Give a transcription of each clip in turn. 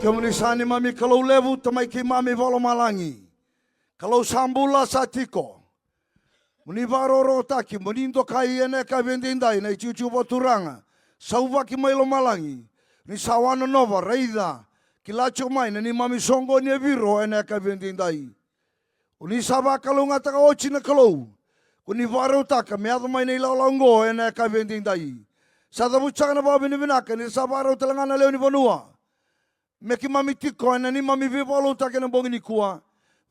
Kemunisani mami kalau levu tamai ki mami volo malangi. Kalau sambula satiko. Muni Veivakasaurarataki muni kai ene ka vendindai na ciuciu boturanga. Sauva ki mailo malangi. Ni sawana nova reida. Kilacho mai ni mami songo ni viro ene ka vendindai. Uni saba kalau ngata ka ochi na kalau. Kuni Veivakasaurarataki meado mai nei laulongo ene ka vendindai. Sada buchaka na babi ni vinaka ni saba rau talangana leo ni vanua. Meki mami tiko ene ni mami Veivakasaurarataki na bongi ni kua.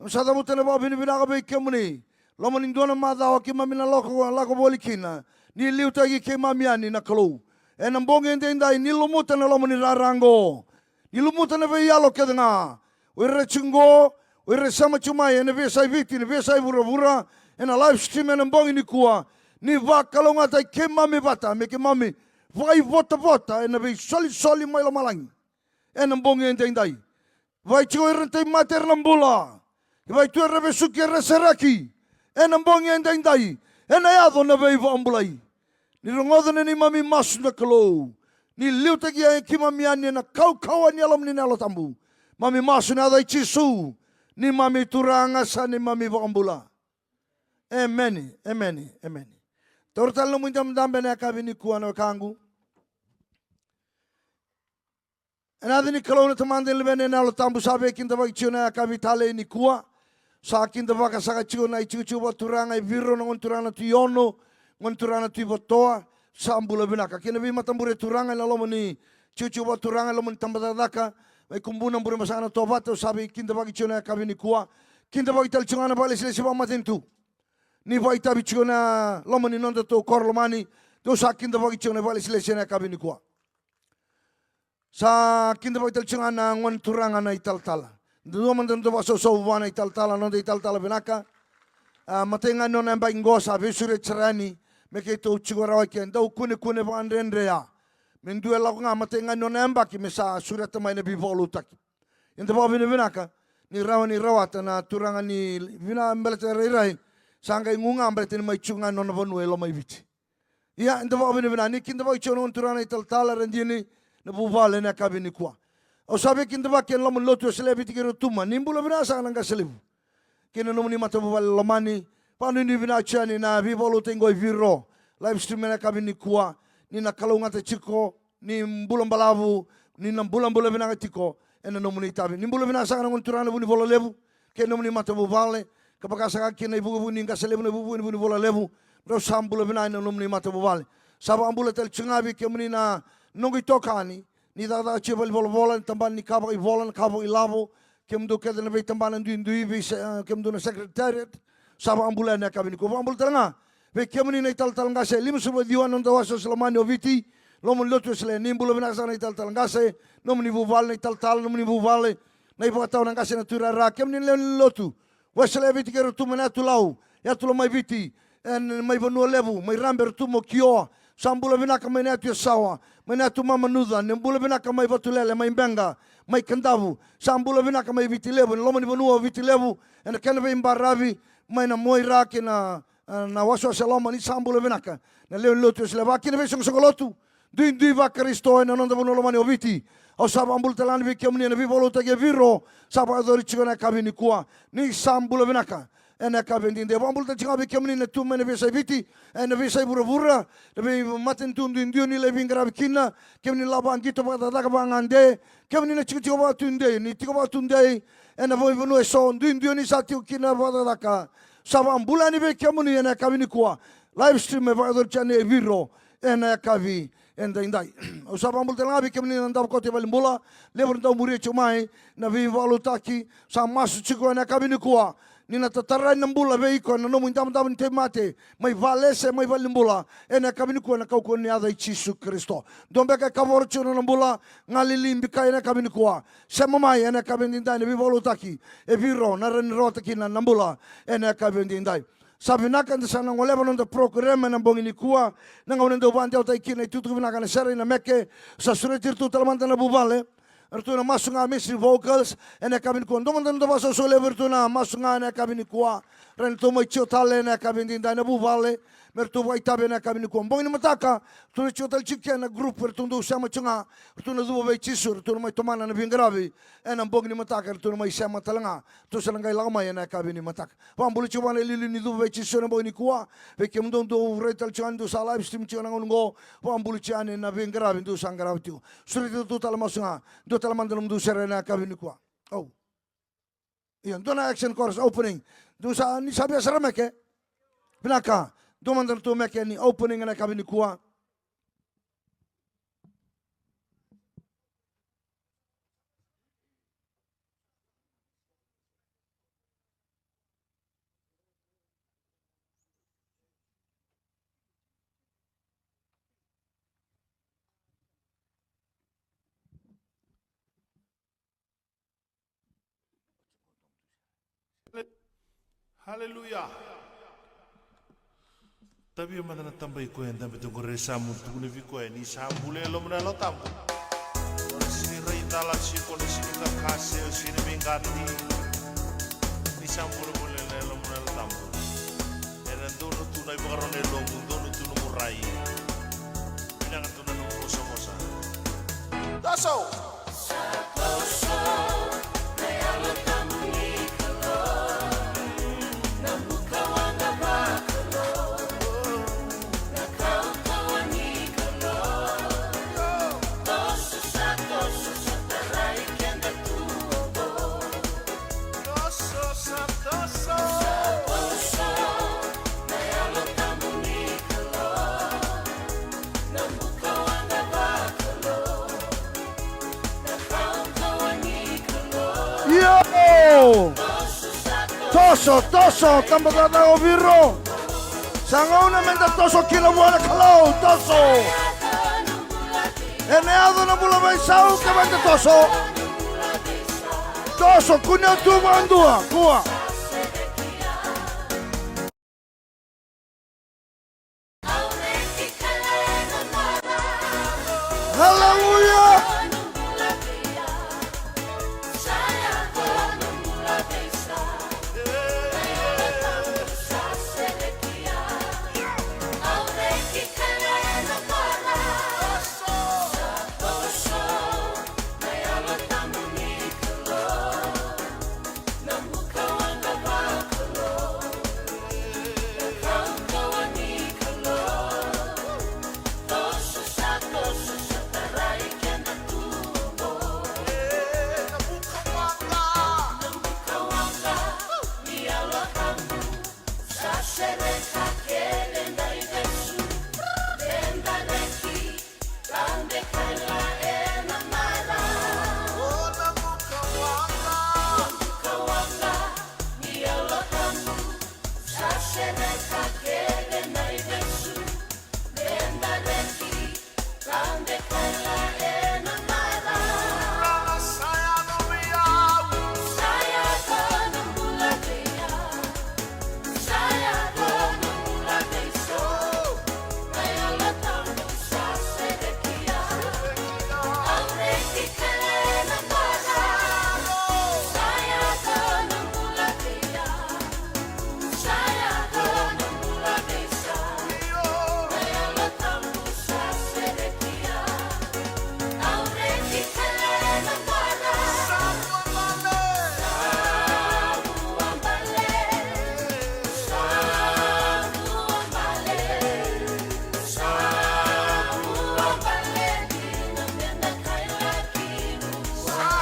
Sada buta na babi ni vinaka bei kemuni. Lama ni dona madhawa ki mami na lako bolikina. Ni liutagi ki mami ani na kalau. E na bongi endendai ni lumuta na lama ni rarango. Ni lumuta na veialo ke nga. Uire chungo, uire sama chumai ene vesai viti, ene vesai vura-vura. Ena live stream ene bongi ni kua. Ni vakalo ngatai ke mami bata, me ke mami vai vota-vota ene vei soli-soli mai lo malangi. Ene bongi endendai. Vai chigo irentei mater nambula. Vai tuere vesuki reseraki. Ena bongi endendai. Ena yado na vei vambulai. Ni rongodo ni mami masu na kalau. Ni liutagi ya ki mami ani na kau-kau ani alam ni nalo tambu. Mami masu na adai chisu. Ni mami turanga sa ni mami vambula. Amen, amen, amen. Tortal no muita mdambe na kabi ni kuwa na kangu. Enadi ni kalau na tamande lebene na lo tambu sabe kinta bagi chiona kabi tale ni kuwa. Sa kinta baka saka chiona I chiu turanga I viro na turanga tu yono, ngon turanga tu botoa, sa ambula binaka. Kina bi matambure turanga na lomo ni chiu turanga lomo ni tambadadaka. Mai kumbuna mbure masana tovato sabe kinta bagi chiona kabi ni kuwa. Kinta bagi tal chungana bale sile siba matentu. Ni vai tabi chiona lomo ni nonda to korlomani. Do sa kinta bagi chiona bale sile siba kabi ni kuwa. Sa kinta bagi tal chungana ngon turanga na ital-tala. Dua mantan tu baso wana ital-tala nonda ital-tala benaka. Matenga nona mba ingosa visure cerani. Meke to chigora wake ndau kune bandendre ya. Mendue la nga matenga nona mba ki mesa surata mai na Veivakasaurarataki. Inta babi ni benaka ni rawata na turanga ni vina mbelete rai. Sanga ingunga mbelete ni mai chunga nona vanu elo mai viti. Ia inta babi ni benaka ni kinta babi chono turanga ital-tala rendini na buvale na kabi ni kwa. O sabe kinta ba ken lomo lotu selebi tikiro tuma nimbula bina sa nanga selebu. Kena nomo ni mata buvale lomani panu ni bina chani na Veivakasaurarataki ngoi viro live stream na kabi ni kuwa ni na kalunga te chiko ni mbulan balavu ni na mbulan bina tiko ena nomo ni tabi nimbula bina sa nanga turana buni vola levu ken nomo ni mata buvale kapaka sa kena ibu ni nanga selebu na ibu ni vola levu ro sambula bina ena nomo ni mata buvale saba ambula tel chungabi kemuni na nongi tokani ni dada chebal vola tamban ni kabo I vola kabo I lavo kemdo keda na tamban ndui kemdo na secretariat saba ambula na kabini ko ambul tanga ve kemuni na tal ngase lim subo diwan on dawaso selamani oviti lomon lotu sele nimbulo bina sa na tal ngase nomni buval na tal nomni buval na ibata na ngase na turara kemuni lotu wasele viti kero tu mena tu lau ya tu mai viti en mai vanu levu mai ramber tu mo kio sambula bina ka mai na tu sawa mai na tu mama nuda nembula bina ka mai vatulele mai benga mai kandavu sambula bina ka mai viti levu lomoni vanu viti levu en kana be imbaravi mai na moira ke na waso saloma ni sambula benaka na leo lotu se leva kina vesong sokolotu dui va Kristo na nonda bono lomani oviti o saba ambul talan vi kemni na Veivakasaurarataki viro saba adori chigona kabini kuwa ni sambula benaka ena kabendi de ambul ta chinga vi kemni na tu mena vesai viti na vesai vura de maten tundu indio ni leving grab kina kemni laban gito ba daga bangande kemni na chigo ba tunde ni tigo ba tunde ena voi vanu so indio ni satiu kina ba daga saba ambulani ve kemuni ena kabini kuwa live stream va ador chane viro ena kavi enda indai o saba ambul tanga vi kemni nda ko te balimbula levor nda muri chumai na Veivakasaurarataki sa masu chigo ena kabini kuwa ni na tatarai nambula veiko na nomu indam te mate mai valese mai valimbula ena kabini kuwa na kauko ni ada Yesu Kristo dombe ka kavor chuno nambula ngalilimbi ka ena kabini kuwa sema mai ena kabini indai na Veivakasaurarataki e viro na renrotaki na nambula ena kabini indai sabi nakan sana ngoleba nonda programa na bongini kuwa na ngawendo bande autai kina tutu na kana sere na meke sa suretir tu talamanta na buvale Ertuna masunga misri vocals ena kabin ko ndomon ndo baso sole vertuna masunga ena kabin kuwa ren to mo chotale ena kabin dinda na buvale mertu vai tabe na kami ni kuam bong ni mataka tu na chotal chikia na group mertu ndu sama chunga tu na duwa vai chisur tu na mai tomana na bingarabi ena bong ni mataka tu na mai sama talanga tu salangai lama ya na kami ni mataka pam bulu chuba na lili ni duwa vai chisur na bong ni kuwa ve kem ndo ndu retal chuan ndu sa live stream chuan ngo pam bulu chuan na bingarabi ndu sangarabi tu suri tu talama sunga ndu talama ndu sere na kami ni kuwa oh iyan dona action chorus opening ndu sa ni sabi asara meke Pinaka, domandar tu meke ni opening na kami ni kuwa. Hallelujah. Tapi yang mana tambah ikut yang tapi tu korei samu tu ni viko ni samu le lo mana lo tamu. Orang sini rita lah si kondisi kita kasih sini mengganti ni samu le lo mana lo tamu. Eran dono tu naik bakaran lo dono tu no murai. Jangan tu nanu mosa. Daso. Toso, tambah o birro. Sanga una menda toso kilo buona kalau toso. Eneado na bula vai sau que vai toso. Toso kunya tu mandua, kuah.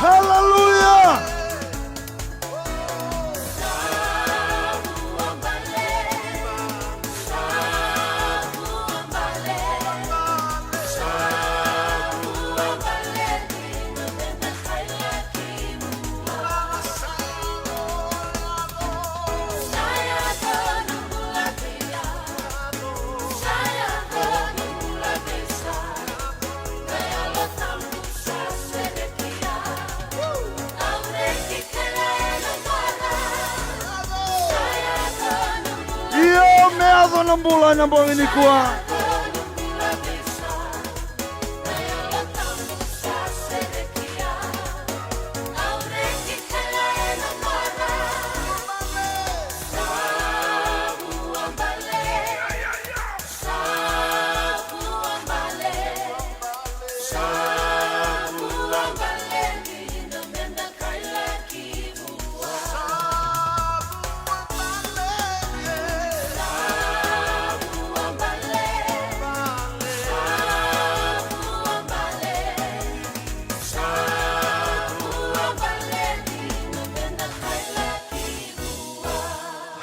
Hallelujah. Meado ng bulan ng buwan ni kuha.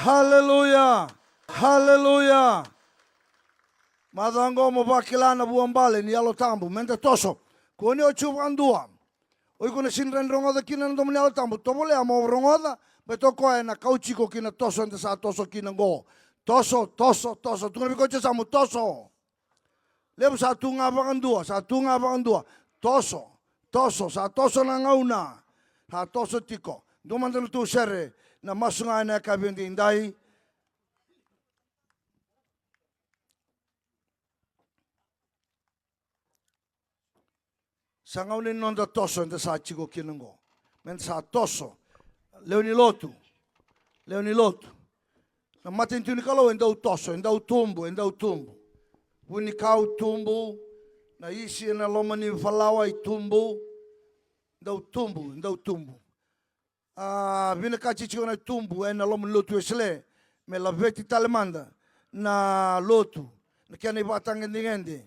Haleluya. Haleluya. Madango mo bakilana buambale ni alo tambu mente toso. Koni o chubandua. Oi kona sinren rongoda kina ndo mni alo tambu. Tobole amo rongoda beto ko na kauchiko kina toso ente sa toso kina go. Toso toso toso. Tunga biko samu toso. Lebu sa tunga bakandua, sa tunga bakandua. Toso toso sa toso na ngauna. Sa toso tiko. Ndo mandalo tu sere na masunga na kabindi indai. Sangauni nonda toso ente sa chiko kinango. Men sa toso. Leoni lotu. Leoni lotu. Na matin tuni kalau endau toso, endau tumbu, endau tumbu. Wini kau tumbu. Na isi na lomani falawa i tumbu. Endau tumbu, endau tumbu. Vina kachi chiko na tumbu na lomani lotu esle. Me la veti talemanda na lotu. Na kia ni batang ngendi.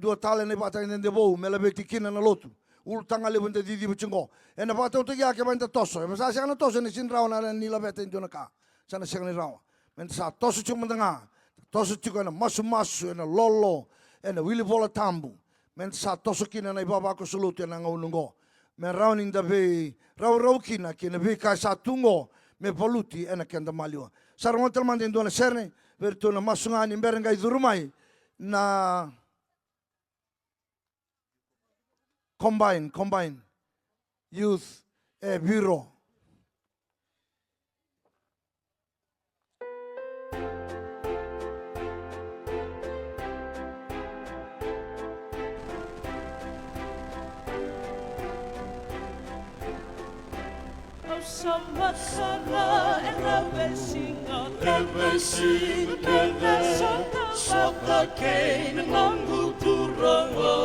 Dua tale ne batang nende bou me la beti kina na lotu ul tanga le bende didi buchingo na batang to ya ke bende toso e sa sana toso ni sin rauna ni la beti ndona ka sana sing ni rawa men sa toso chuma nga toso chiko na masu masu na lolo na wili vola tambu men sa toso kina na ibaba ko sulutu na ngaunungo men rauning da be rau kina be ka sa tungo me voluti na kenda malio sarong tel mande ndona serne verto na masunga ni berenga idurumai na combine youth bureau. Sama-sama everything Saka kain nangguturango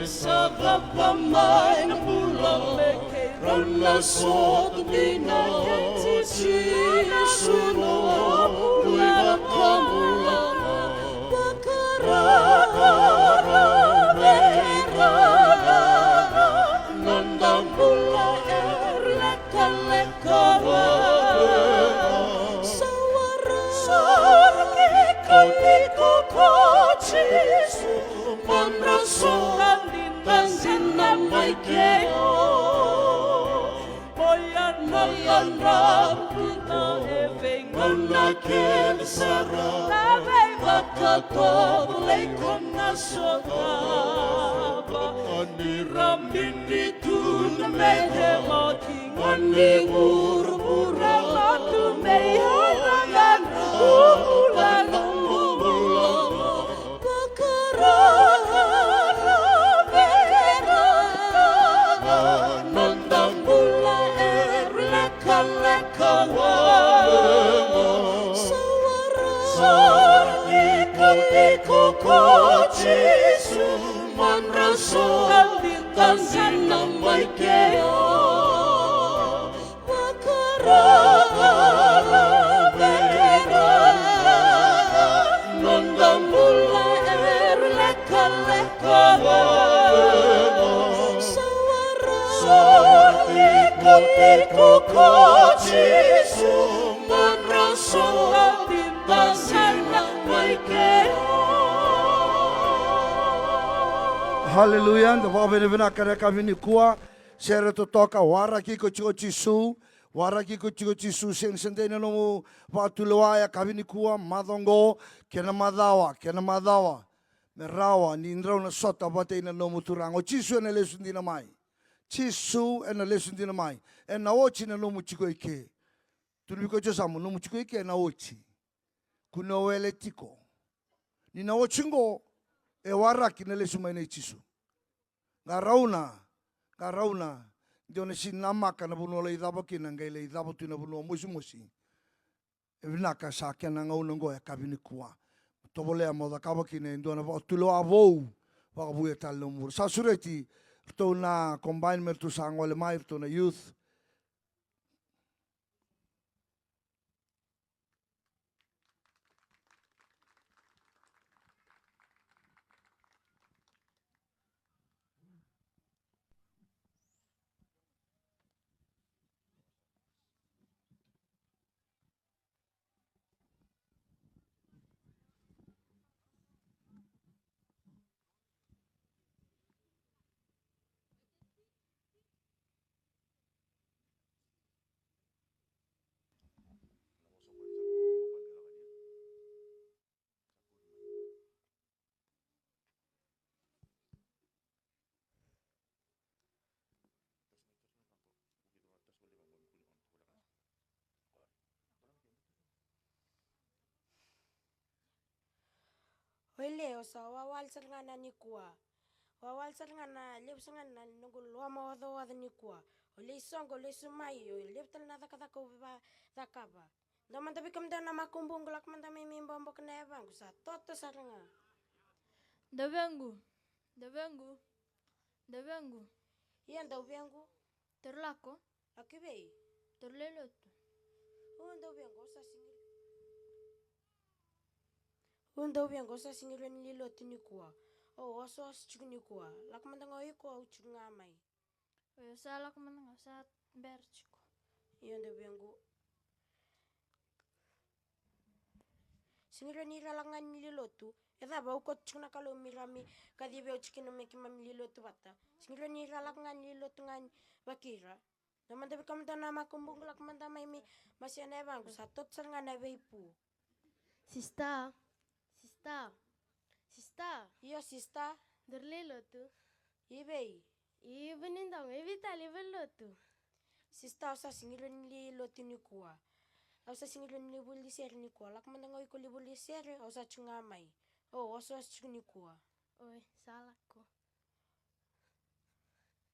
Saka pamay na pulang Rana sot dina Sisuno Uiba kamula Bakarara Bekirara Nandang pula Leka-lekawa Liko kochisu Manrasokan din namay kayo Boyan rapina eveng Manakin sarap Nabay makatoblay ko na sotaba Aniramin dito na may hemoting Anibur-burang at may harangan Ulan Kochisu manrasokan dintansin ng may kayo Makarara Nandang mula leka-lekawa Iko kochisu manrasokan dintansin ng may kayo Haleluya, ndo vavene vina kareka vini kua, sere to toka waraki ko chisu, waraki ko chisu sen sendene no vatuloaya kavini kua madongo kena madawa, merawa ni ndrau na sota bate ina no muturango chisu ena lesu ndina mai, chisu ena lesu ndina mai, ena ochi na no muchiko ike, tunibiko josamu no muchiko ike ena ochi, kuna wele tiko, ni na ochingo e waraki na lesu mai na chisu. Garauna, ndio na sinamaka na buno la idabo kina ngele idabo tu na buno musi. Evinaka sa kena ngaunango ya kabini kuwa. Tobole amoda kaba kina ndio na tulo avou wa buye talomur. Sa sureti to na combine mertu sangole mai to na youth. Oile osa wawal sarngana nikua. Wawal sarngana lep sangana nungul wama wada nikua. Ole songo ole sumai ole lep talna takatako ba takaba. Daman tapi kamdana makumbung gelak man tami mimbombo kena bang sa toto saranga. Davengu. Iyan daw bianggu. Terlako. Akibe. Terlelotu. Daw bianggu sa singil. Daw bianggu sa singil ni lilo tinikua. Oso chuknikua. Lak man tanga iko chungamai. Sa lak man sa berchiko. Iyan daw bianggu. Singil ni ralangan ni lilo tu. Eda ba ukot chuna kalau mirami kadibe uchikino meki mamililo tu bata. Singil ni ralangan lilo tu ngan bakira. Naman tapi kamu tanah makumbung lak man tamai mi masih aneh bang satot sangan aneh ipu. Sista. Iyo sista. Terlelotu. Ibe. Ibenindang evitali velotu. Sista usa singil ni lilo tinikua. Usa singil ni buli ser nikua. Lak man tangoy ko libuli ser usa chungamai. Oso chunikua. Oi, salah ko.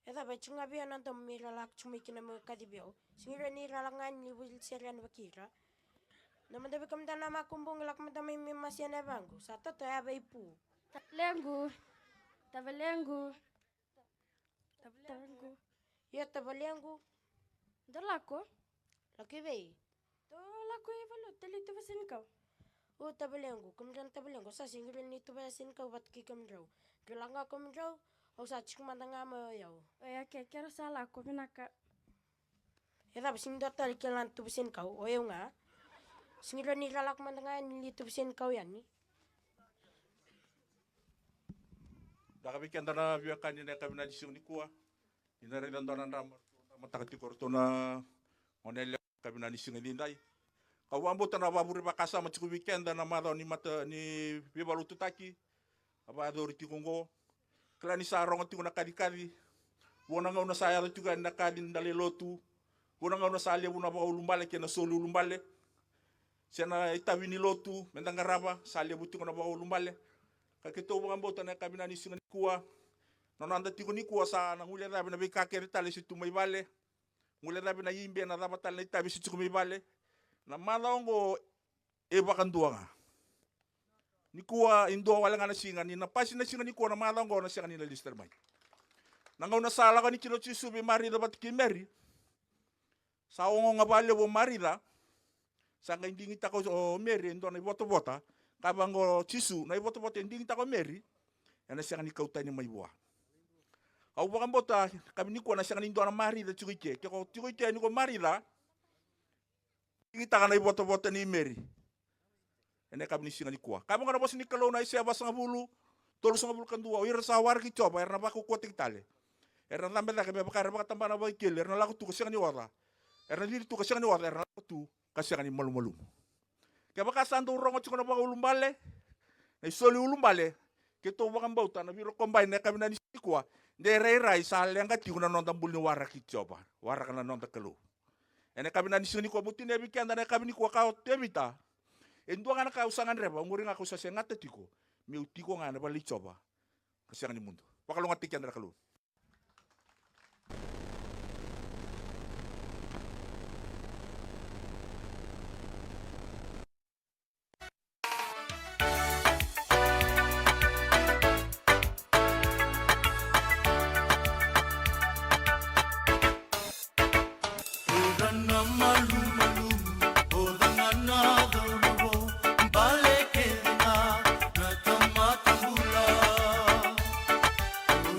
Eda ba chunga biya nanto mira lak chumikina mo kadibyo. Singira ni ralangan ni buli serian bakira. Naman dabi kam dana makumbung lak madamay mi masya na bango. Sa toto ya ba ipu. Tabalengu. Iya tabaliangu. Terlako. Laki bay. To lako evalo telito basin kau. Tabaliangu. Kamdan tabaliangu. Sa singira ni tubasin kau bat ki kamdraw. Galanga kamdraw. O sa chikmandanga mo yaw. Oya kero salah ko pinaka. Eda ba singdota likilan tubasin kau. O yaw nga. Singira ni ralak mandanga ni tubasin kau yan ni. Dakabikan dana biakan ni kabina di sini kuah. Ina rin donan ramar. Matakati kortona onel kabina di sini lindai. Kawambo tana baburi bakasa machiku weekend na mado ni mata ni Veivakasaurarataki. Aba adori tikongo. Kala ni sarong ti kuna kali. Wona ngau na saya juga na kali ndale lotu. Wona ngau na sale wona ba ulumbale kena solu ulumbale. Sena itawini lotu mendangaraba sale buti kuna ba ulumbale. Kakito ngambo tana kabina ni singa kuwa. Nonanda tikuni kuwa sa na ngule rabi na bikakere tale situ mai bale. Ngule rabi na yimbe na raba tale tabi situ mai bale. Na malaongo bakanduanga. Ni kuwa indo wala nga na singa ni napasi na singa ni kuwa na malaongo na singa ni na lister mai. Nangaw na sala ka ni kilo chisu be marida bat kimeri. Sa ongo nga bale bo marida. Sa nga hindi ngita ko meri indo na iboto-bota. Kabango chisu na iboto-bota hindi ngita ko meri. Yan na singa ni kauta ni may buwa. Au bakan bota kami ni kuwa na singa ni indo na marida chukike. Kiko chukike ni ko marida. Kita kana iboto-boto ni Mary. Ene kami ni singa ni kuah. Kamu kana bos ni kalau na isi abas ngabulu. Tolu ngabulu kan dua. Ir sawar ki coba. Ir na baku kuatik tale. Ir na tambah lagi bakar baka tambah na baikil. Ir na laku tu kasinga ni wala. Ir na diri tu kasinga ni wala. Ir na laku tu kasinga ni malu-malu. Kaya baka santo rongo chiko na baka ulumbale. Na isoli ulumbale. Kito bakan bauta na biro combine na kami na ni kuah. Nderai sal yang kati kuna nonton bulu ni warak ki coba. Warak na nonton kelu. Ene kabina ni sini ko buti ne bikianda na kabini ko ka tebita. Endo ngana ka usangan reba nguri ngaka usase ngate tiko. Mi utiko ngana bali coba. Kasiang ni mundo. Pakalo ngati kianda kalu.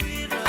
Ira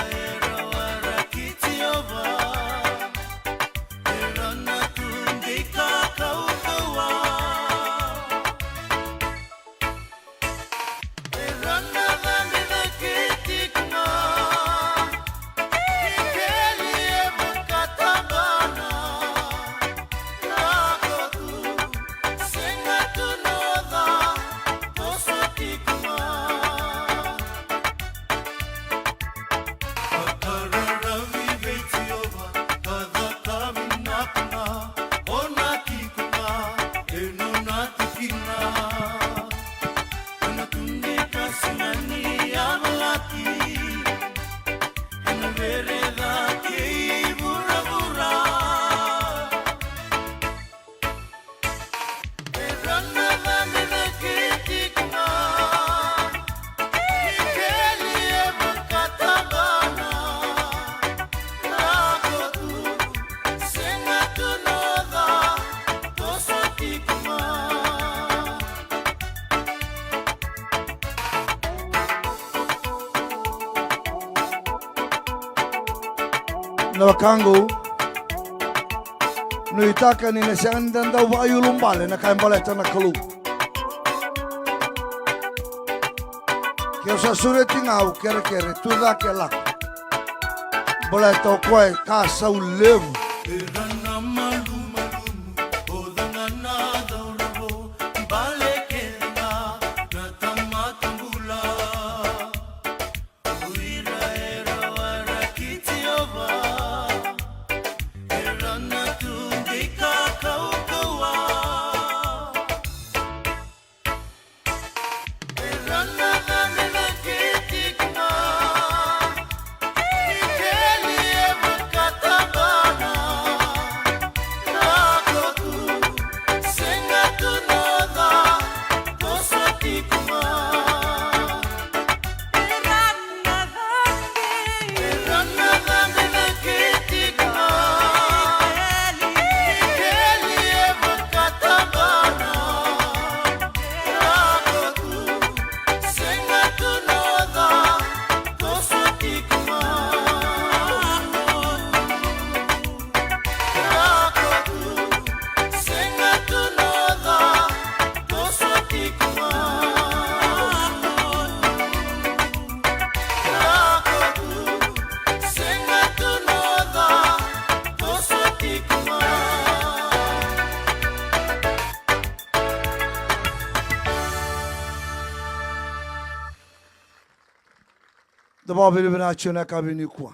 na kangu no itaka ni nasiang danda wa ayulumbale na kain baleta na kalu kaya sa sureti ngau kere tuda ke lak baleta koe ka sa ulevu Daba bili bina chuna kabini kuwa.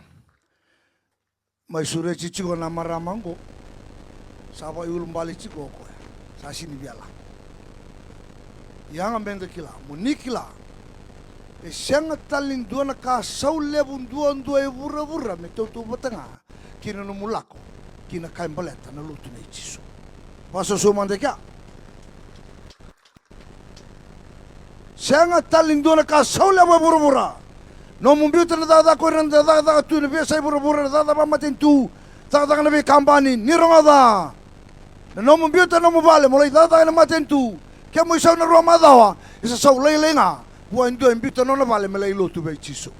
Mai sure chichiko na maramango. Sapa yulumbali chiko ko. Sasini biala. Yang ambende kila, munikila. E senga talin duana ka saulebun duan dua vura me tu batanga. Kina no mulako. Kina kain baleta na lutu nei chisu. Paso sumande kya. Senga talin duana ka saulebu vura. No mumbiuta na dada ko ran dada tu ne besa bura dada ba matin tu dada na be kambani ni ronga da no mumbiuta no mobile mo dada na matin tu ke mo sa na roma dawa isa sa lenga wo ndo mbiuta no na vale me lo tu be chiso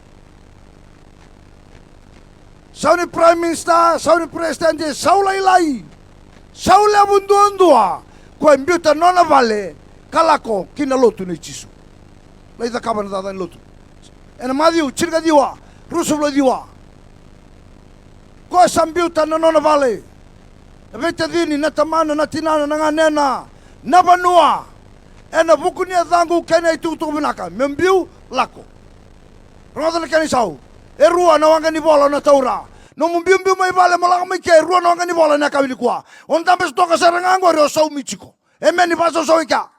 sa ni prime minister sa ni president sa lai sa la bundondua ko mbiuta no na vale kalako kina lo tu ne chiso lai da kabana dada lo tu ena madiu chirga diwa rusublo diwa ko sambiuta na nona vale vete dini na tamana na tinana na nganena na banua ena bukunia zangu kena itu binaka membiu lako ronga kani sau erua na wanga ni bola na taura no mumbiu mai vale malaka mai ke erua na wanga ni bola na kabili kwa on tambe stoka serangango ro sau michiko emeni paso sau ika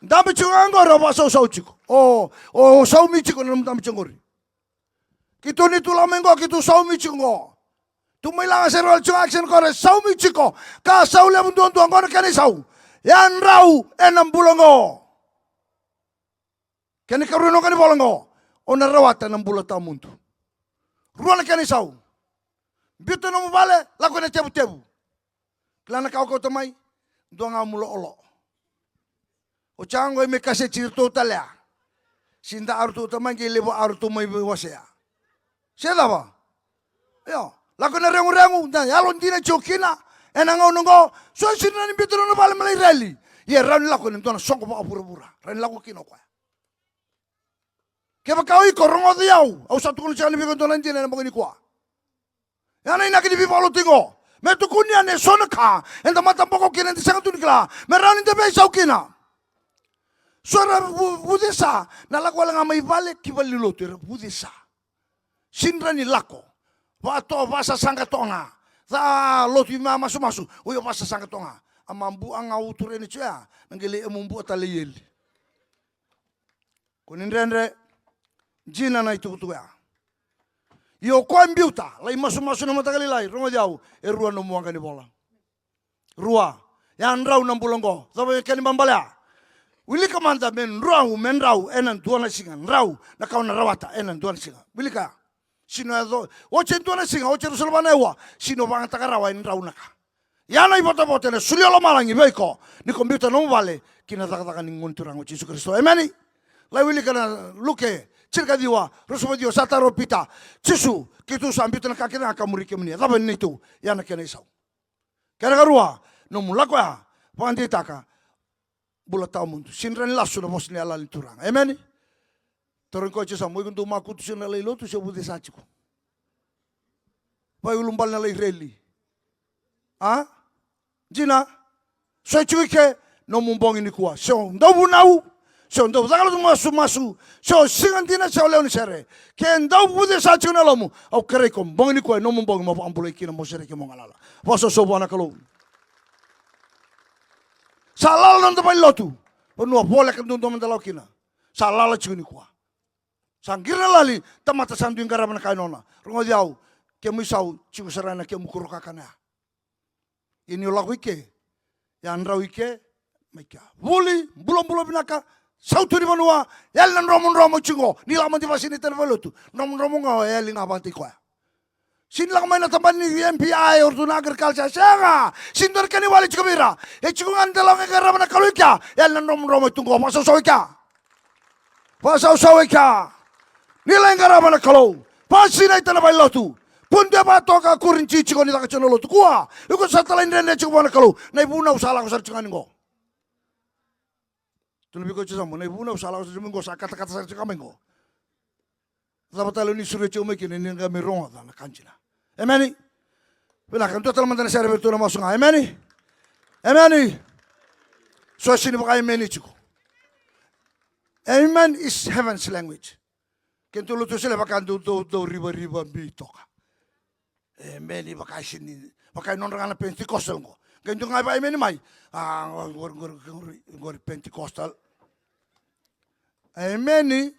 ndambe chungango ro paso sau chiko oh sau michiko na ndambe chungori kitu ni tula mengo kitu sau michiko tu mai langa serol chung action kore sau michiko ka sau le mundu ngor kani sau yan rau enam bulongo kani karuno kani bolongo ona rawata enam bulata muntu ruana kani sau bitu no vale la ko na tebu klana kau tomai donga mulo olo o chango me kase chirto talya sinda artu tamang lebo artu mai wasea seda ba yo la ko na rengu na yalon dina chokina enanga nongo so sinna ni bitu no vale malai rally ye ran la ko ni dona songo ba bura ran la ko kino kwa ke ba kau ko rongo diau au satu ko chani bi ko dona dina mo ni kwa yana ina ki bi bolo tingo me tu kunia ne sonaka enda mata poko kina di sangat tunikla me ran inde be saukina suara budesa na lako lang may vale kibaliloto era budesa sinra ni lako vato vasa sangatonga za lotu mama masu uyo vasa sangatonga amambu anga uture ni chea ngele emumbu ataleyeli kunindrendre jina na itukutua yo ko ambiuta lai masu na matagali lai rongo jau erua no muanga ni bola rua yan rau na bulongo zabe kani bambalea Wilika manda men rau enan duana singa rau na kauna rawata enan duana singa wilika sino azo oche duana singa oche rusulbana ewa sino banga takarawa en rau naka yana ibota na suliolo malangi beko ni komputer no vale kina takataka ni ngunturang Yesus Kristo ameni la wilika na luke Cirka diwa, rusuwa diwa, sataro pita. Cisu, kitu sambitu na kakina akamuri kemini. Tapa nitu, yana kena isau. Kera karua, no mulako ya, pandi taka, bula tau muntu. Sinran lasu na bosni ala liturang. Amen. Torin ko cisa, mo ikuntu makutu sina lay lotu siya budi sachiku. Pai ulumbal na lay reli. Ah? Jina, so chuike, no mumbong ini kuah. So, ndau bunau. So, ndau zakalo tu masu. So, singantina sa leon sere. Ke ndau budi sachiku na lomu. Au kere kom, bong ini kuah, no mumbong mo ambulai kina mo sere ke mo ngalala. Waso so buana kalau. Salal nanti pai lotu. Onua boleh kan tuntu mendalau kina. Salal chiku ni kuah. Sangkira lali tamata sandu ingkara mana kainona. Rungo diau ke misau chiku serana ke mukuru kakana. Ini ulah wike. Yang andra wike meka. Buli bulom binaka sautu di manua yalan romon chingo. Nila mandi pasini tervelotu. Romon ngau yaling abanti koa. Sin lang main tampan ni MPI ordu agriculture senga. Sindor kani wali chikabira. E chikungan dalang ingkara mana kaluika. Yalan romon tunggu pasau sawika. Nila ingkara mana kalau. Pasti naik tanah bailotu. Punta ba toka kurinci chiko ni takachano lotu kuah. Iko satala indene chiko mana kalau. Nai buna usala ko sar chikani ngo. Tunabi ko chisa mo nai buna usala ko sar chikani ngo kata sar chikani ngo. Zapatalo ni sure chiko meki ni nga mironga da na kanjina. Amen. Bila kan total mandana sare betul na masunga. Amen. Amen. So sini baka amen chiko. Amen is heaven's language. Kento lutu sila baka do riba bitoka. Amen baka sini baka non rangana Pentecostal ngo. Kento ngai ba amen mai. Ngor Pentecostal. Amen.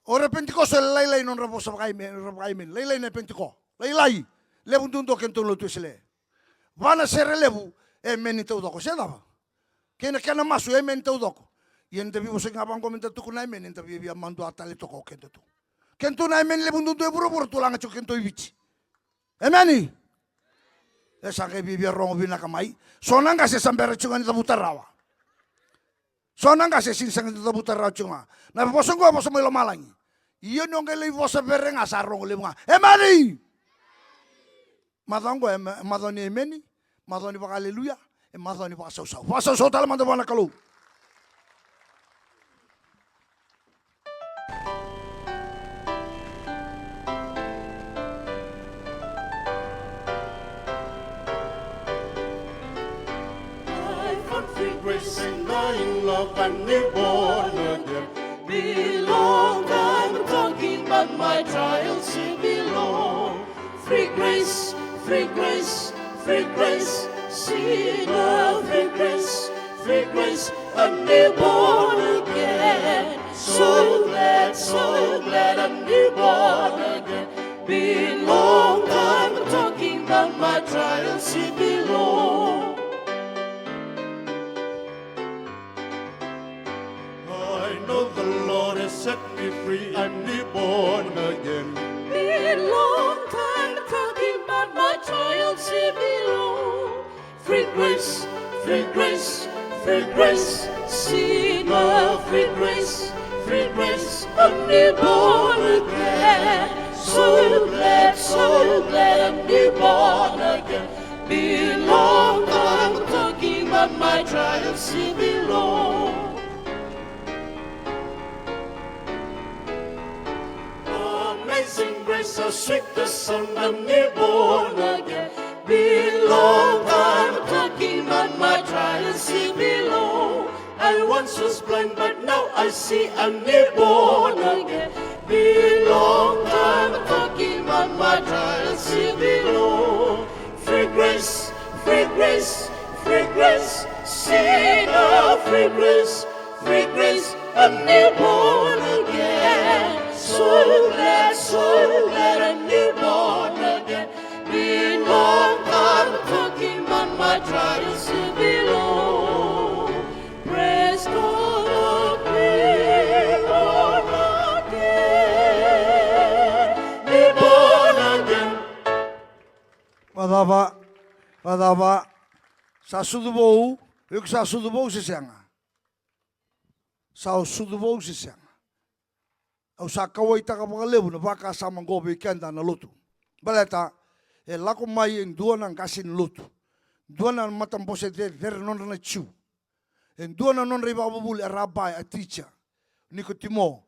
Ora Pentecostal lai non raposa baka amen. Lai na Pentecost. Lai. Lebu tunto kento lutu sila. Wana sere lebu amen itu doko sila ba. Kena masu amen itu doko. Yang tapi bosek ngabang komentar tu kunai men, yang tapi biar mandu atali tu kau kento tu. Kento nai men lebih tuntu buru tulang acuk kento ibici. Emani. Sangkai biar rongo bina kamai. Sonang kasih sampai racungan itu putar rawa. Sonang kasih sinsang itu putar rawa cuma. Nah bosong gua bosong melo malangi. Iya nongke lebih bosong bereng asar rongo lebih ngah. Emani. Madang gua madani emani. Madani pak haleluya. Madani pak sau. Pasau dalam mandu mana kalau. Grace and dying love and be born again. Belong, I'm talking about my trials, you belong. Free grace, free grace, free grace. See the free grace, and be born again. So glad I'm be born again. Belong, I'm talking about my trials, you belong. The Lord has set me free, I'm reborn again. Belong, I'm talking about my trials, he belong. Free grace, free grace, free grace. See the free grace, I'm reborn again. So glad I'm reborn again. Belong, I'm talking about my trials, he belong. Amazing grace, how sweet the sound, I'm reborn again. Belong, I'm talking about my trials, he belong. I once was blind, but now I see, I'm reborn again. Belong, I'm talking about my trials, he belong. Free grace, free grace, free grace. See the free grace, I'm reborn again. So glad I'm reborn again. Belong, I'm talking about my trials to belong. Praise God, reborn again. Padava, sa sudubou, eu que sa sudubou se senga. Sa sudubou se senga. Au sa kawai taka pakalebu na baka sama gobe kenda na lotu. Baleta, e lako mai en dua na kasin lotu. Dua na matam pose der non na chiu. En dua na non riba bubul a rabbi a teacher. Niko timo.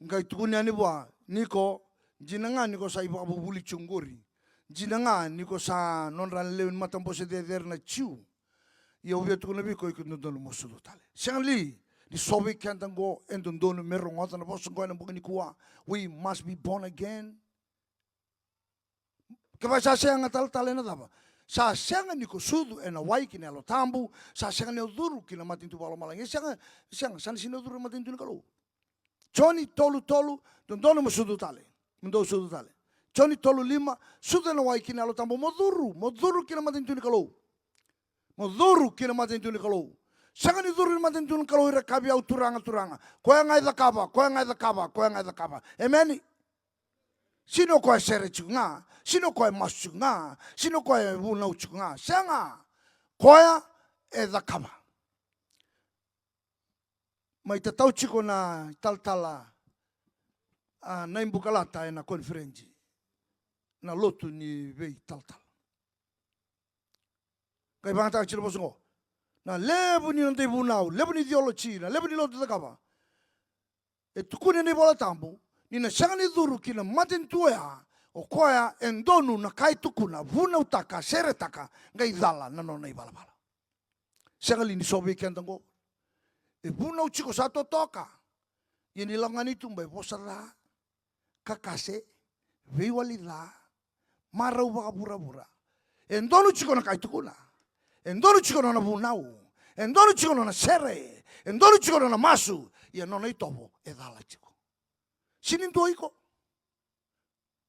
Ngai tukuni ani bua. Niko, jinanga niko sa iba bubuli chunguri. Jinanga niko sa non ran leun matam pose der na chiu. Ia ubia tukuna biko ikundonu mosudo tale. Siangli. Di sobi kantango endono merongota na boso ngoi na bukani kuwa. We must be born again. Kaba sa senga tal na daba. Sa senga niko sudu ena waiki na lo tambu. Sa senga ne uduru kina matintu balo malangi. Senga sana sino uduru matintu nikalo. Choni tolu dondono musudu tale. Mundo sudu tale. Choni tolu lima sudu ena waiki na lo tambu moduru kina matintu nikalo. Moduru kina matintu nikalo. Sanga ni duru matin tun kalau ira kabi au turanga. Koya ngai da kaba. Amen. Sino koya sere chunga, sino koya masunga, sino koya bunau chunga. Sanga koya e da kaba. Mai tatau chiko na taltala na imbukalata na konferensi. Na lotu ni vei taltala. Kai bangata chilo bosungo. Na lebu ni nanti bunau, lebu ni ideologi, na lebu ni lotu takaba. E tukuni ni bola tambu, ni na sanga ni duru kina matin tuya, o koya endonu na kai tukuna, bunau taka, sere taka, ngai dala na nona ibala bala. Sanga li ni sobi kentango. E bunau chiko sato toka. Yeni langani tumbai bosara, kakase, veiwalila, marau baka bura-bura. Endonu chiko na kai tukuna. Endono chiko na bunau, endono chiko na sere, endono chiko na masu, ia nona itobo e dala chiko. Sinin to iko.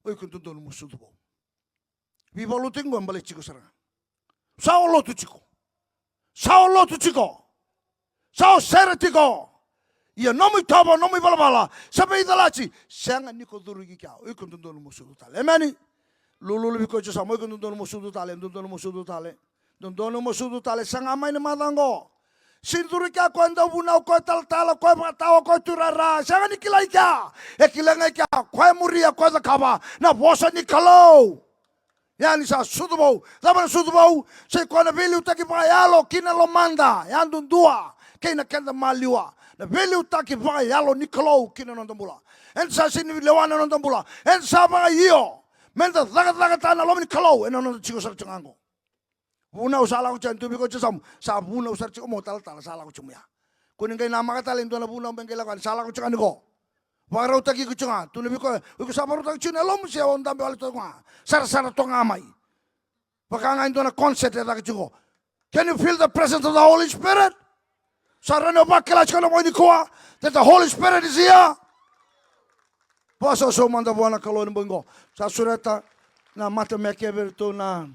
Oi kuntundo no musudo bo. Viva lo tengo ambale chiko sara. Sao lotu chiko. Sao sere chiko. Ia nomi itobo, nomi balabala, sabe idalachi, sanga niko duru kia. Oi kuntundo no musudo tale. Emani. Lulu biko cho samo kuntundo no musudo tale, kuntundo no musudo tale. Dondono mosudu tale sanga mai na madango. Sinduri ka ko anda bunau ko tal ko matawa ko turara. Sanga ni kilai ka. E kilanga ka ko muria ko zakaba. Na bosa ni kalau. Yani sa sudubo. Laban sudubo. Se ko na veli utaki pa yalo kina lo manda. Yandu dua. Kina kenda maliwa. Na veli utaki pa yalo ni kalau kina nondambula. En sa sini lewana nondambula. En sa ba io. Menda lagat tana lo ni kalau. En non chico sa changango. Buna usala ko chantu biko chasam sa buna usar chiko motal tala sala ko chumya kuning kai nama ka talento na buna bengela kan sala ko chani ko waro taki ko chunga tu biko ko sabaru tak chune lom se on tambe wal to nga sar to ngamai pakanga into na concept ta ko. Can you feel the presence of the Holy Spirit? Sarano bakela chiko mo ni ko that the Holy Spirit is here. Paso so manda buana kalon bongo sa surata na mata mekever to na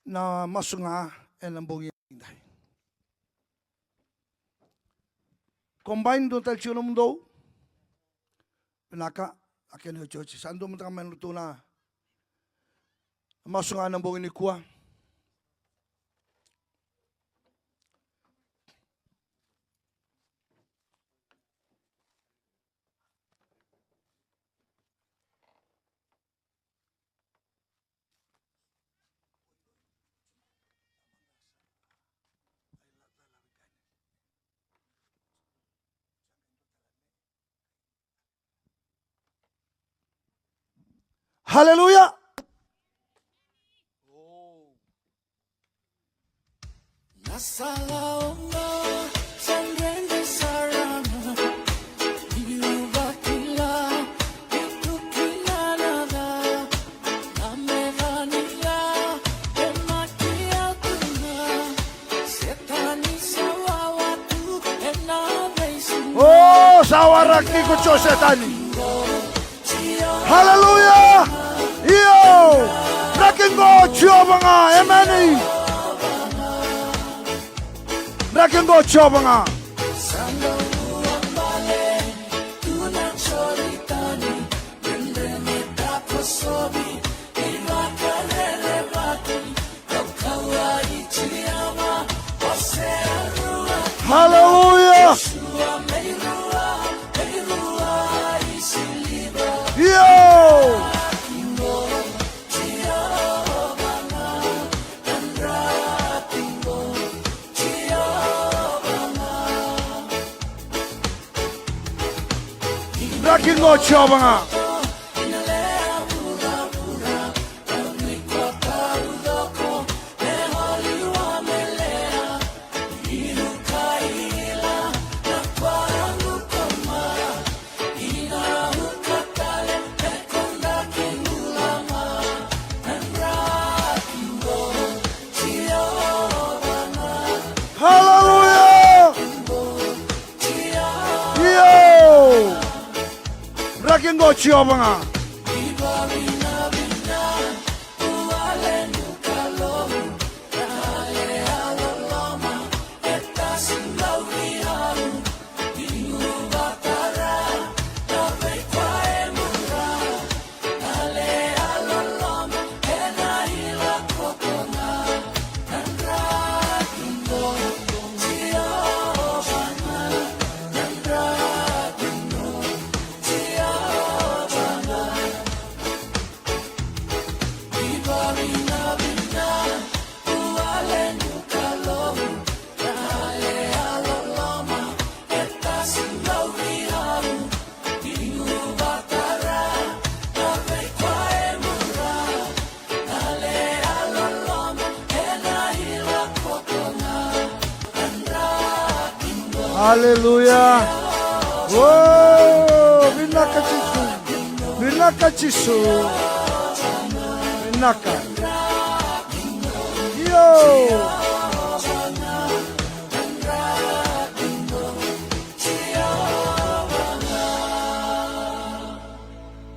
masunga en lambongi indai. Combine do tal chino mundo. Penaka aken ho chochi sando mutaka menutu na masunga lambongi ni kuwa. Hallelujah. Oh, sawaraki kucho setani. Hallelujah. Yo, Rakengo Chobanga, Emani. Rakengo Chobanga. Hallelujah. Yo! Rakingo Chobanga. Hallelujah! Yo! Rakingo Chobanga. Hallelujah. Whoa, Vinaka Chisu. Vinaka Chisu. Vinaka. Yo.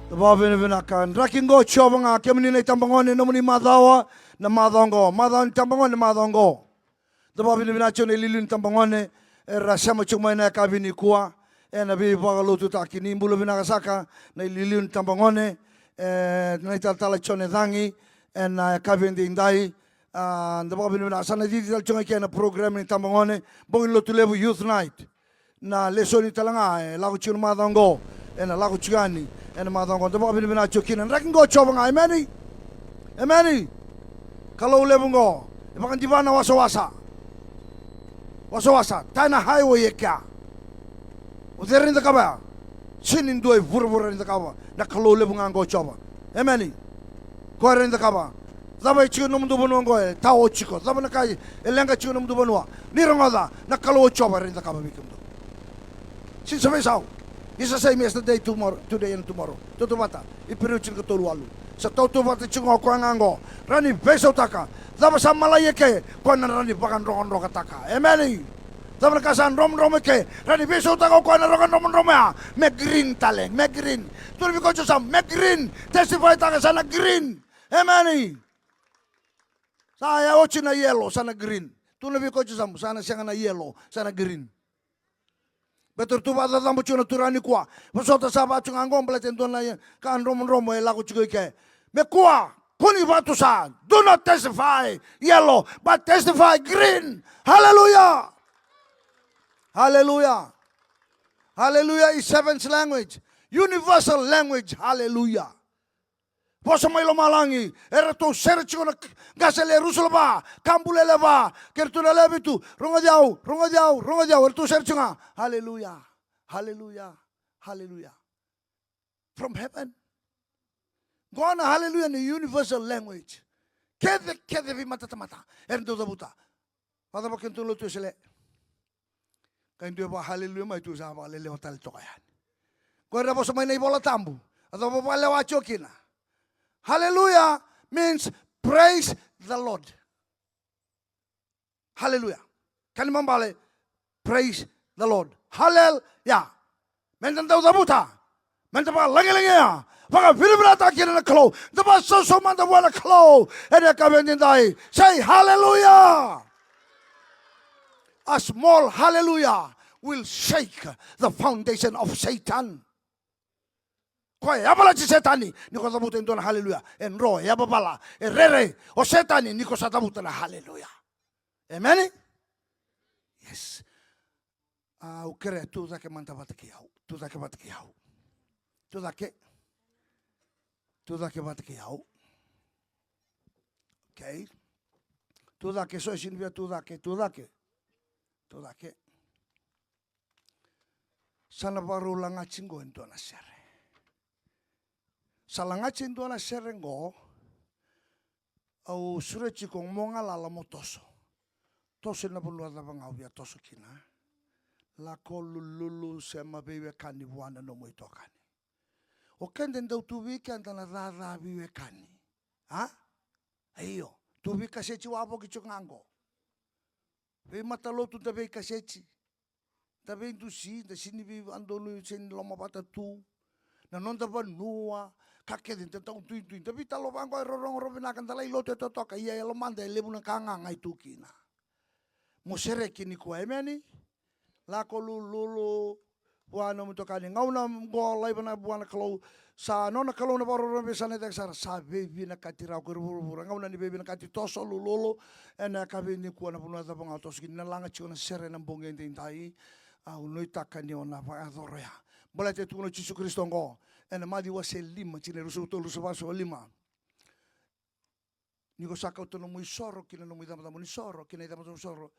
Tababin Vinaka. Rakingo Chobanga. Kemini Tambangone Nomuni Madawa. Namadongo. Madan Tambangone Madongo. Tababin Vinacho Lilun Tambangone. Rasama cuma na kabini kuah, na Veivakasaurarataki taki ni bulu Veivakasaka na Liliun Tambangone, na italtala chone dangi, na kabini indai, na babi Veivakasana di italchonga kia na program ni Tambangone, bongin lo tulebu youth night, na lesoni talanga, lagu chun madango, na lagu chugani, na madango, na babi Veivakasana, raking go chobanga, emeni, kalau lebungo, ibakan divana wasa. Wasa, taina highway kia. Uderin the kaba. Sinin doi vurvur in the kaba. Na kalau lebungan go choba. Emeni. Kore in the kaba. Zaba chiku num dubunu go. Tao chico. Zaba na kai. Elenga chiku num dubunu. Nirangoda. Na kalau choba in the kaba bikum. Since a sao. It's the same yesterday, today and tomorrow. Totobata. Ipiruchin katolualu. Sa totobata chungo kwangango. Rani beso taka. Zaba sa malayeke. Kwan rani bakan rongon rokataka. Emeni. Zaba kasan rom romeke. Rani beso taka kwan rongon rom romea. Me green taleng. Me green. Tuli ko sam. Me green. Testify taka sana green. Emeni. Saya ochi na yellow sana green. Tuli ko sam. Sana siya na yellow. Sana green. Betul tu pada tamu cuna turani kuah. Pasota sahabat cunga anggom belajar tuan lain. Kan romo lagu cukai ke. Me kuah. Kuni batu sa. Do not testify yellow, but testify green. Hallelujah. Hallelujah. Hallelujah is seventh language. Universal language. Hallelujah. Posa mai lo malangi. Era to search ko na gasele rusulba. Kambule leva. Kertuna lebitu. Ronga jau. Era to search nga. Hallelujah. Hallelujah. Hallelujah. From heaven. Go on hallelujah in the universal language. Kede vi mata. Era to buta. Pada bakin tu lo tu sele. Kain tu ba hallelujah mai tu sa ba lele hotel to kayan. Ko era posa mai nei bola tambu. Atau ba lewa chokina. Hallelujah means praise the Lord. Hallelujah. Kan mambale praise the Lord. Hallelujah. Mentan tahu tabuta. Mentan pa lagi ya. Baka Veivakasaurarataki kira na klo. Daba so manda wala klo. Ede kabendindai. Say hallelujah. A small hallelujah will shake the foundation of Satan. Koi abala ci setani niko sabutin tuan haleluya en ro ya babala rere o setani niko satabutin haleluya. Amen. Yes. Ukere tu zake manta batkiau. Tu zake. Tudake batake au. Okay. Tudake so sinvia tudake. Sana baru langachingo ento na sere. Salangachin do na sere ngo au surechi kong monga lala motoso. Toso na pulua da bangau bia toso kina. La kolulu sema bewe kani buana no moi tokani. O kenden dau tu weekend na rara biwe kani. Ha? Ayo, tu bi kasechi wapo ki chungango. Be matalo tu da be kasechi. Da be tu si, da sini bi andolu sen loma bata tu. Na non da banua, kake din tentang tu. Tapi talo bango rorong robina kan talai lote totoka iya lo manda lebu na kanga ngai tu kina. Mosere kini kwa emeni. La kolulu buana mutokani ngauna ngo lai bana buana kalau sa nona kalau na baro be sana tek sar sa bebi na katira ko buru ngauna ni bebi na kati toso lulu ena kabe ni ku na buna da banga toso kini langa chiona sere na bonge ndai au noi takani ona pa adorea bola te tu no Yesu Kristo ngo ena madi wa se lima chine rusu to rusu vaso lima ni ko saka to no muy soro kina no muy dama ni soro kina dama soro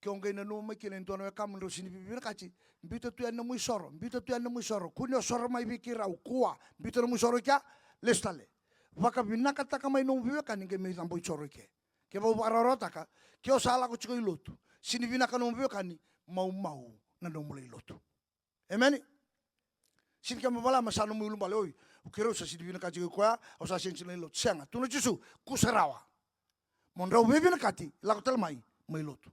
kionge na no mai kina ntona kam ro sini bibina kachi mbito tu na muy soro kunyo soro mai bikira ukua mbito no muy soro kya lestale waka binaka taka mai no biwe kan nge mai tambo soro ke ba ararota ka kyo sala ko chiko ilotu sini binaka no biwe kan mau na no mulai lotu amen sini kama bala masano mu lumbale oi ukiro sa sini binaka chiko kwa o sa sensi le lotu senga tuno Yesu kusarawa monro bibina kati la ko tel mai lotu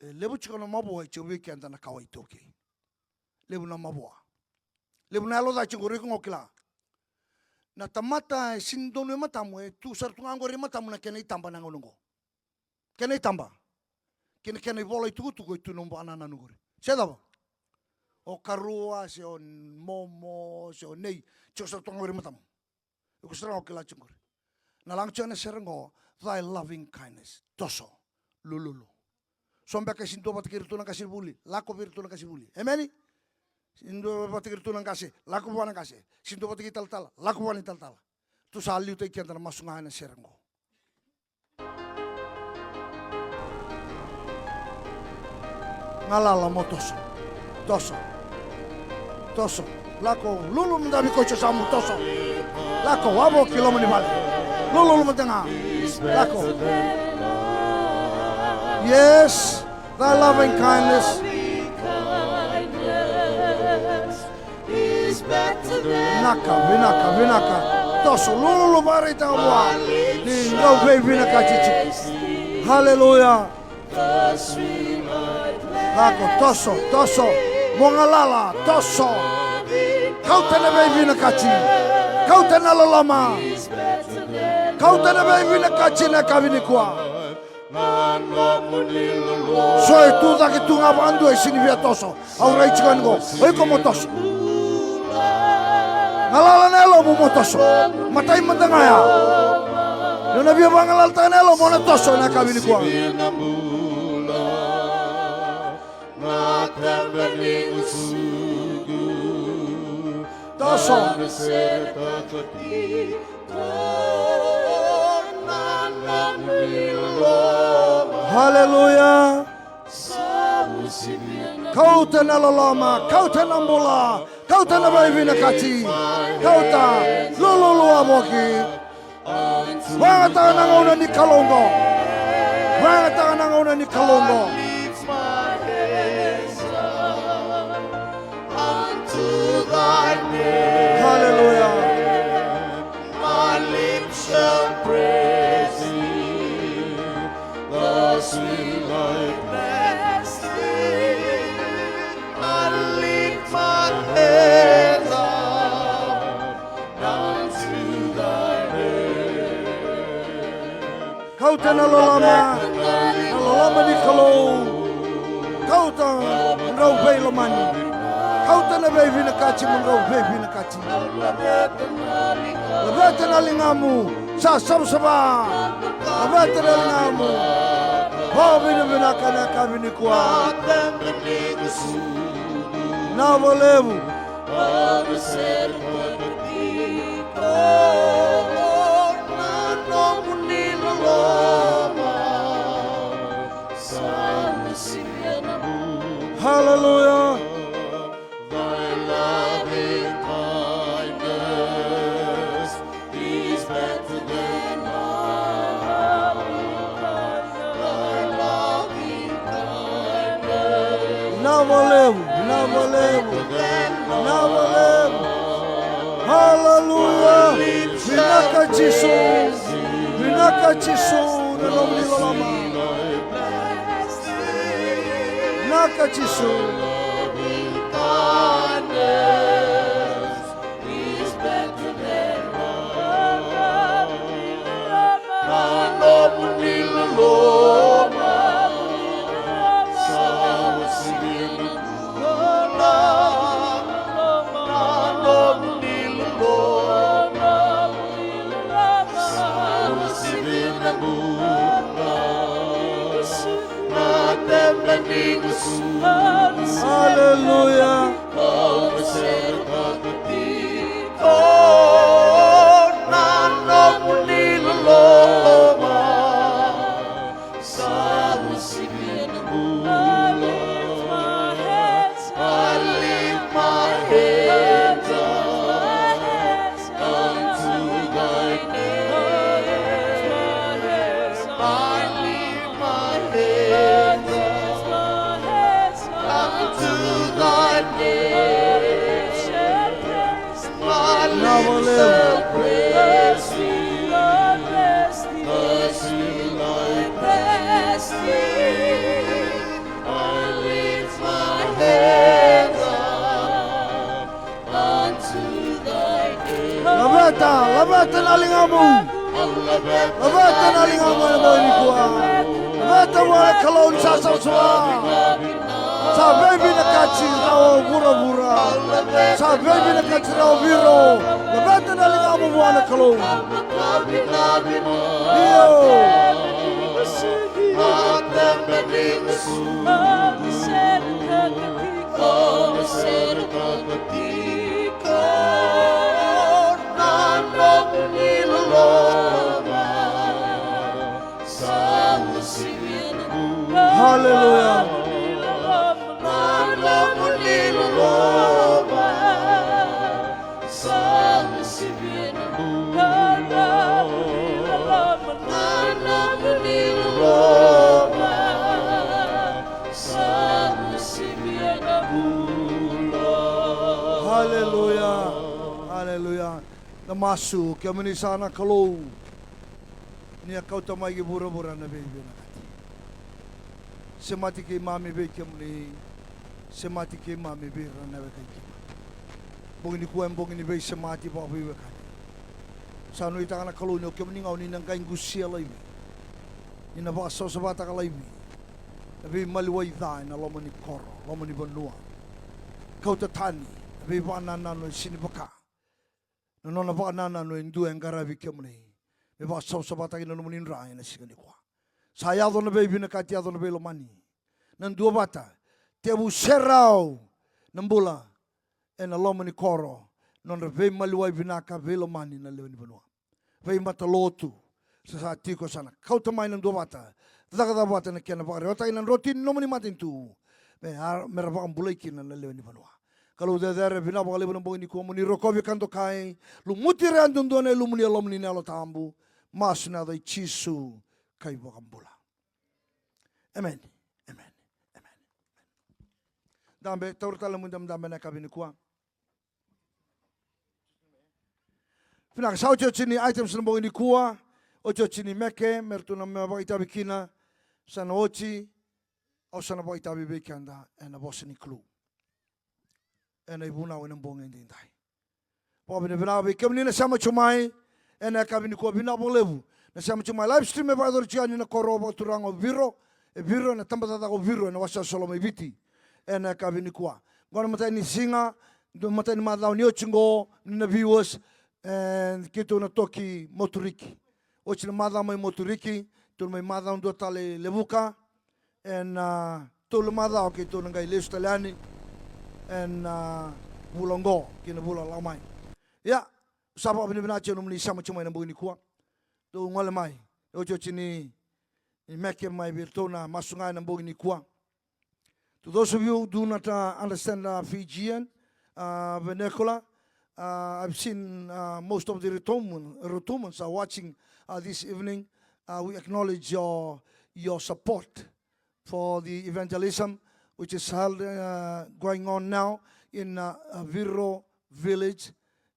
lebu chiko na maboa che weekend na kawai toke lebu na maboa lebu na lo da chingo riko ngokila na tamata sindono matamu tu sar tungango re matamu na kene tamba na ngongo kene tamba kene bola itu nombo anana nugore sedaba o karua se on momo se on nei chiko sar tungango re matamu ko sra ngokila chingo na lang chana serengo thy loving kindness toso lululu sombe ka sinto bat kirtu nang kasih buli lako virtu nang kasih buli emeni sinto bat kirtu nang kasih lako buana kasih sinto bat kital tal lako buana tal tu saliu te kian tan masungana serengo ngalala motoso toso lako lulu mendabi kocho samu toso lako wabo kilomeni bale lulu mendengar lako. Yes, thy loving kindness is better than vinaka. Toso lulu bari tawa. Ni no baby na kachichi. Hallelujah. Lako toso. Mongalala toso. Kau tena baby na kachi. Kau tena lolama. Kau tena baby na kachi na kavini kwa. Soy tu da que tu ngabando e sinivia toso. Aura ichikango. Oi como toso. Ngalala nelo mo toso. Matai mandangaya. Yo na bia bangalal ta nelo mo na toso na kabini kwa. Toso. Hallelujah. Kau tena lolama, kau tena mbola, kau tena baby na kati, kau ta lulu aboki. Wangata nangona ni kalongo. Hallelujah. My lips shall praise thee, the sweet light bless thee. I lift my hands up down to thy name. Kau tena lolama ni kalong. Kau ta ngau bei lomani. Kau tena baby na kachi mangau baby na kachi. Labete na lingamu sa sabsaba. Labete na lingamu. Baby na binaka na kabini kwa. Na volevu. Hallelujah. Thy loving kindness is better than life. Thy loving kindness Navalevu. Hallelujah. Vinaka Jisu. Nanomni lama. Naka Jisu. kindness is better than life. Nanomni lama. Hallelujah. Labata nalingamu. Labata nalingamu na boy ni kuwa. Labata wala kalon sasa swa. Sa baby na kachi rao bura. Sa baby na kachi rao biro. Labata nalingamu wala kalon. Iyo. Hallelujah. Hallelujah. Hallelujah. Namasu kaya manisana kalau niya kauta mai bura na baby na. Semati ke mami be kemli semati ke mami be rana be kai. Bongini kuem bongini be semati ba be kai. Sanu ita kana kalau ni kemni ngau ni nang kai gusia lai. Ni na ba so sabata kalai. Nabi malwai dai na lomani koro, lomani banua. Kauta tani, nabi ba nana no sini baka. No na ba nana no indu engara bi kemli. Me ba so sabata kina no munin rai na sigani kwa. Saya do na baby na katia do na belo mani. Nan dua bata. Tebu serau nambula na lomani koro. Non ve maluai binaka velo mani na lewani banua. Ve mata lotu. Sa tiko sana. Kau tamai nan dua bata. Daga bata na kena ba rota ina roti no mani matin tu. Me merava ambulai kina na lewani banua. Kalau dere bina ba lewani boni ko muni rokovi kanto kai. Lu mutire andun done lu muni alomni nalo tambu. Mas na dai chisu kai bokambula. Amen. Amen. Amen. Dambe taurtala mundam dambe na kabini kuang. Finak sao chini items nambong ini kuah, ocho chini meke, mertuna meba itabi kina, sana ochi, o sana ba itabi bekanda, ena bosini klu. Ena ibuna wenang bong ini indai. Pabi ne bina be kemni na sama chumai, ena kabini kuah bina bolebu. Na sama chumai live stream me ba dor chiani na koroba turango viro, e viro na tamba tata ko viro na wasa solomai viti. Ena kabini kuah. Gona matai ni singa, do matai ni madau ni ochingo, ni na viewers. And kita na toki motoriki. Ochi na madam mai motoriki, tu mai madam do tale levuka, and tu le madam ke tu ngai lesu taliani, and bulongo kina bula lamai. Ya, sapa bini bina chenu mni sama chuma na buni kuang. Tu ngole mai, ochi chini meke mai virtona masungai na buni kuang. To those of you who do not understand Fijian vernacular, I've seen most of the Rotumans are watching this evening. We acknowledge your support for the evangelism which is held going on now in Viro village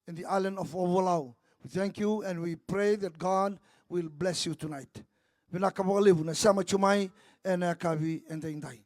in the island of Ovalau. We thank you and we pray that God will bless you tonight. Vinakabolivu na sama chumai and kavi and indai.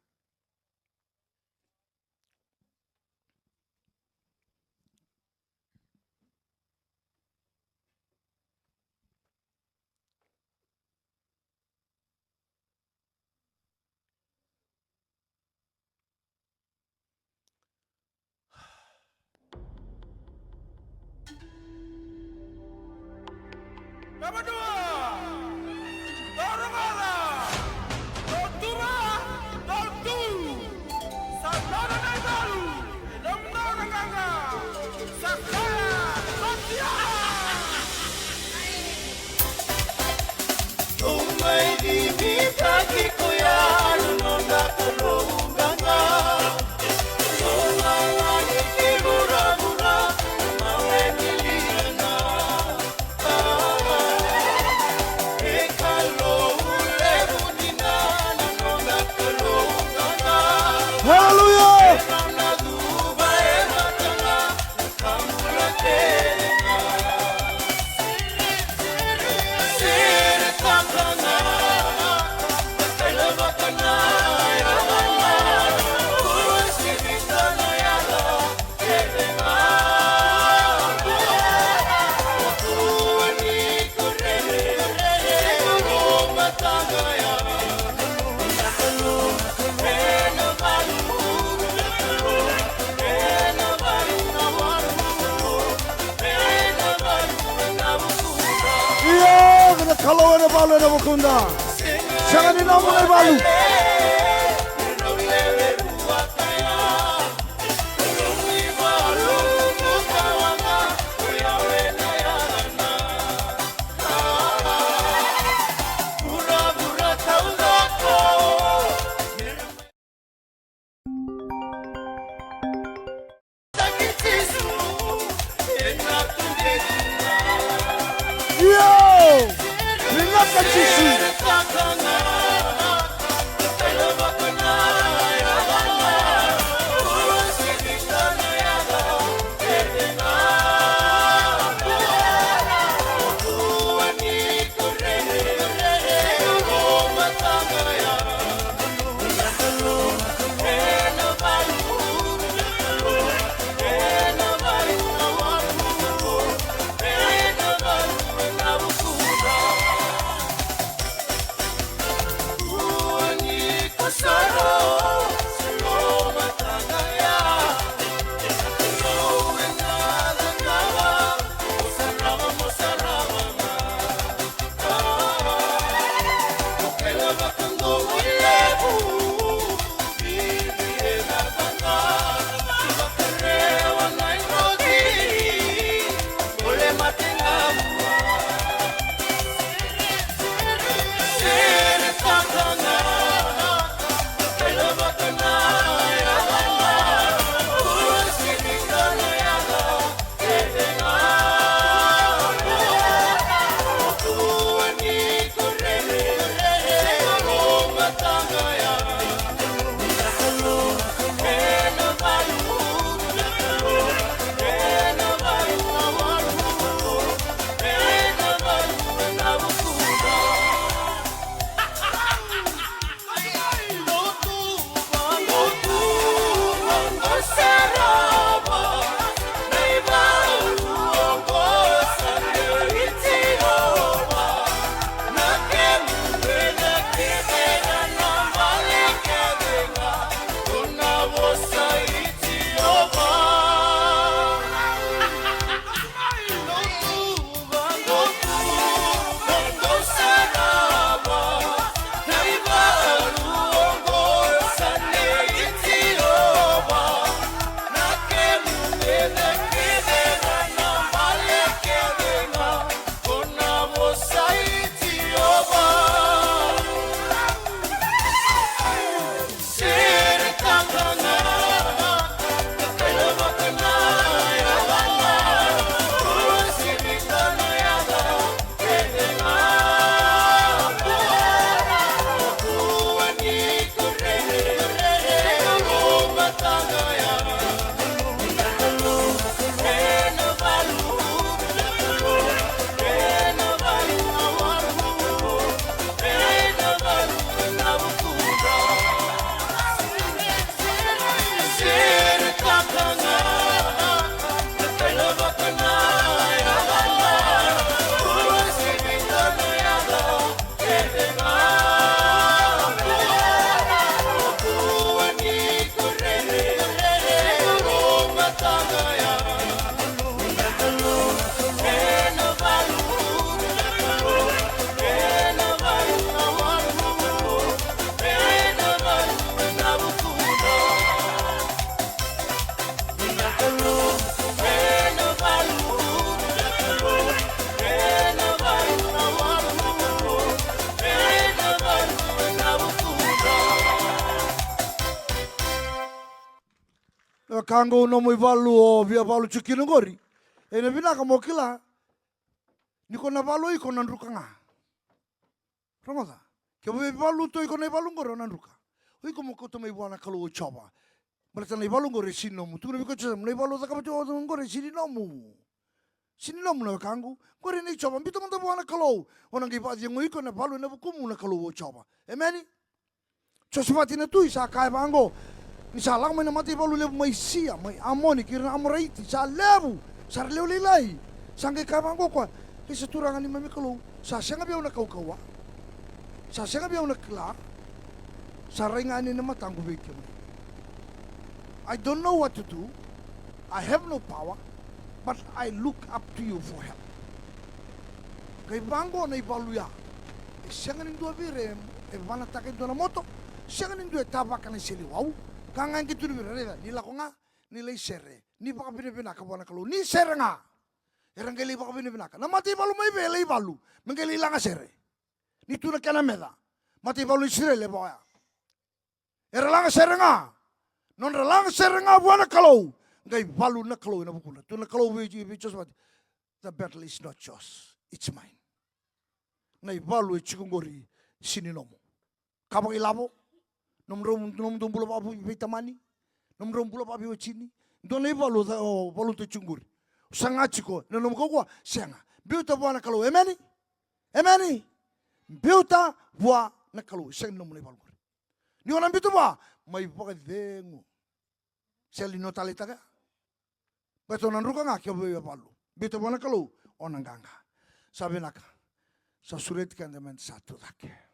Kalau ada balu ada bukunda, jangan dinamai balu. Sorrow. Na kango no mo valu o via valu chukino gori. E na vinaka mo kila. Niko na valu iko na nruka nga. Rongoda. Ke mo valu to iko na valu ngoro na nruka. Iko mo koto mai wana kalu o chava. Berarti na valu ngoro sino mu. Tu na biko chama na valu taka mo ngoro sino mu. Sino mu na kango. Ngoro ni chava. Bito mo ta wana kalu. Ona ngi va yengo iko na valu na bukumu na kalu o chava. Amen. Chosfati na tu isa kai bango. Isa lang may namati valu lebu mai sia mai amoni kira amoraiti sa lebu. Sa leu lilai. Sangge kai bango kwa. Kisa turangan ni mami kalu. Sa senga biau na kau-kawa. Sa senga biau na kla. Sa ringani na matanggu bekim. I don't know what to do. I have no power. But I look up to you for help. Kay bango na ibalu ya. Senga nindu abire. E vana takin do na moto. Senga nindu e tabakan ni sili wau. Kangan gitu ni bire. Nila ko nga. Nila isere. Ni baka binibina ka wana kalu. Ni sere nga. Erang kali baka binibina ka. Na mati balu mai bele balu. Mengkali langa sere. Ni tu na kana meda. Mati balu isere le boya. Erang sere nga. Non lang sere nga wana kalu. Ngai balu na kalu na bukuna. Tu na kalu we just what. The battle is not yours. It's mine. Ngai balu e chikungori sini nomo. Kapag ilabo. Nom dumbulo pa abu vitamani. Nom dumbulo pa abu chini. Donai balu te chunguri. Sanga chiko. Nom ko sanga. Biuta bua na kalu. Emeni. Emeni. Biuta bua na kalu. Sanga nom le balu. Ni ona biuta bua. Mai baka dengu. Seli no talita ka. Beto nan ruka nga kyo balu. Biuta bua na kalu. Ona ganga. Sabi naka. Sa suret ka naman satu dake.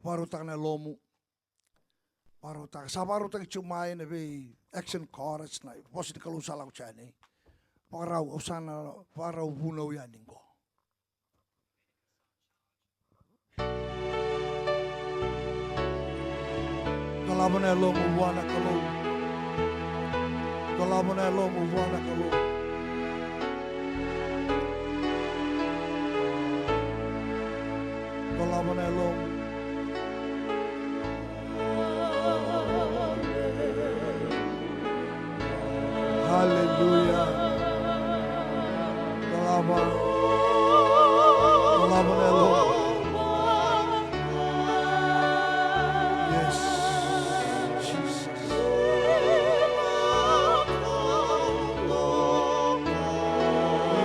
Warutak na lomu. Warutak. Sa warutak chumay na be action chorus na. Posi di kalu salang chani. Paraw usana paraw bunaw yanin ko. Kalaban na lomu wana kalu. Kalaban na lomu wana kalu. Kalaban na lomu. Hallelujah. Kalaba. Kalaba na Lord. Yes. Jesus.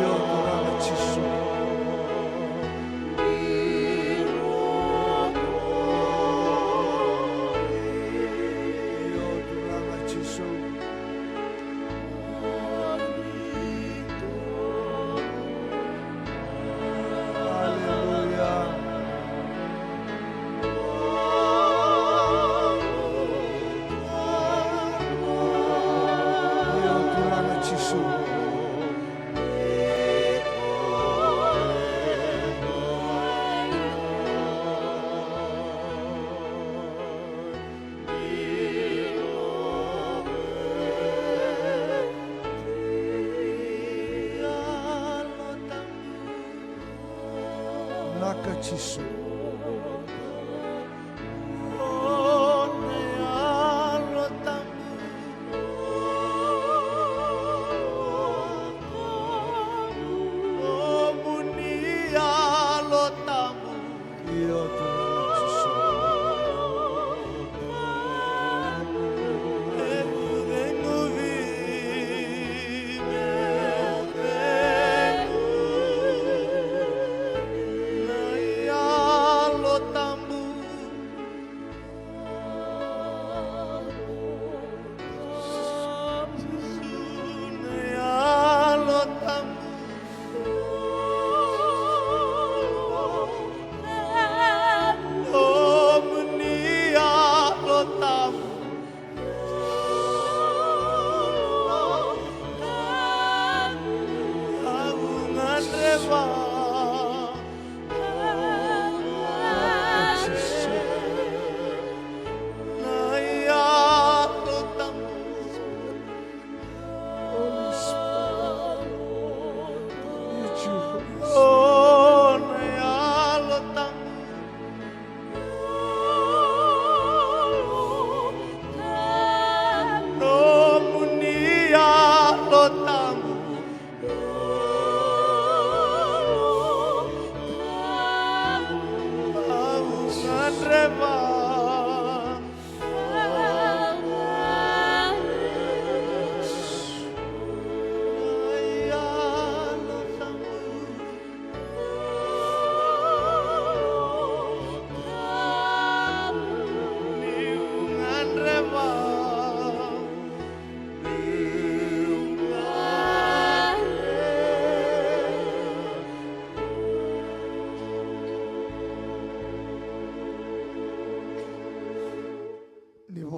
Io torana chisu. Io torana chisu. Chisu.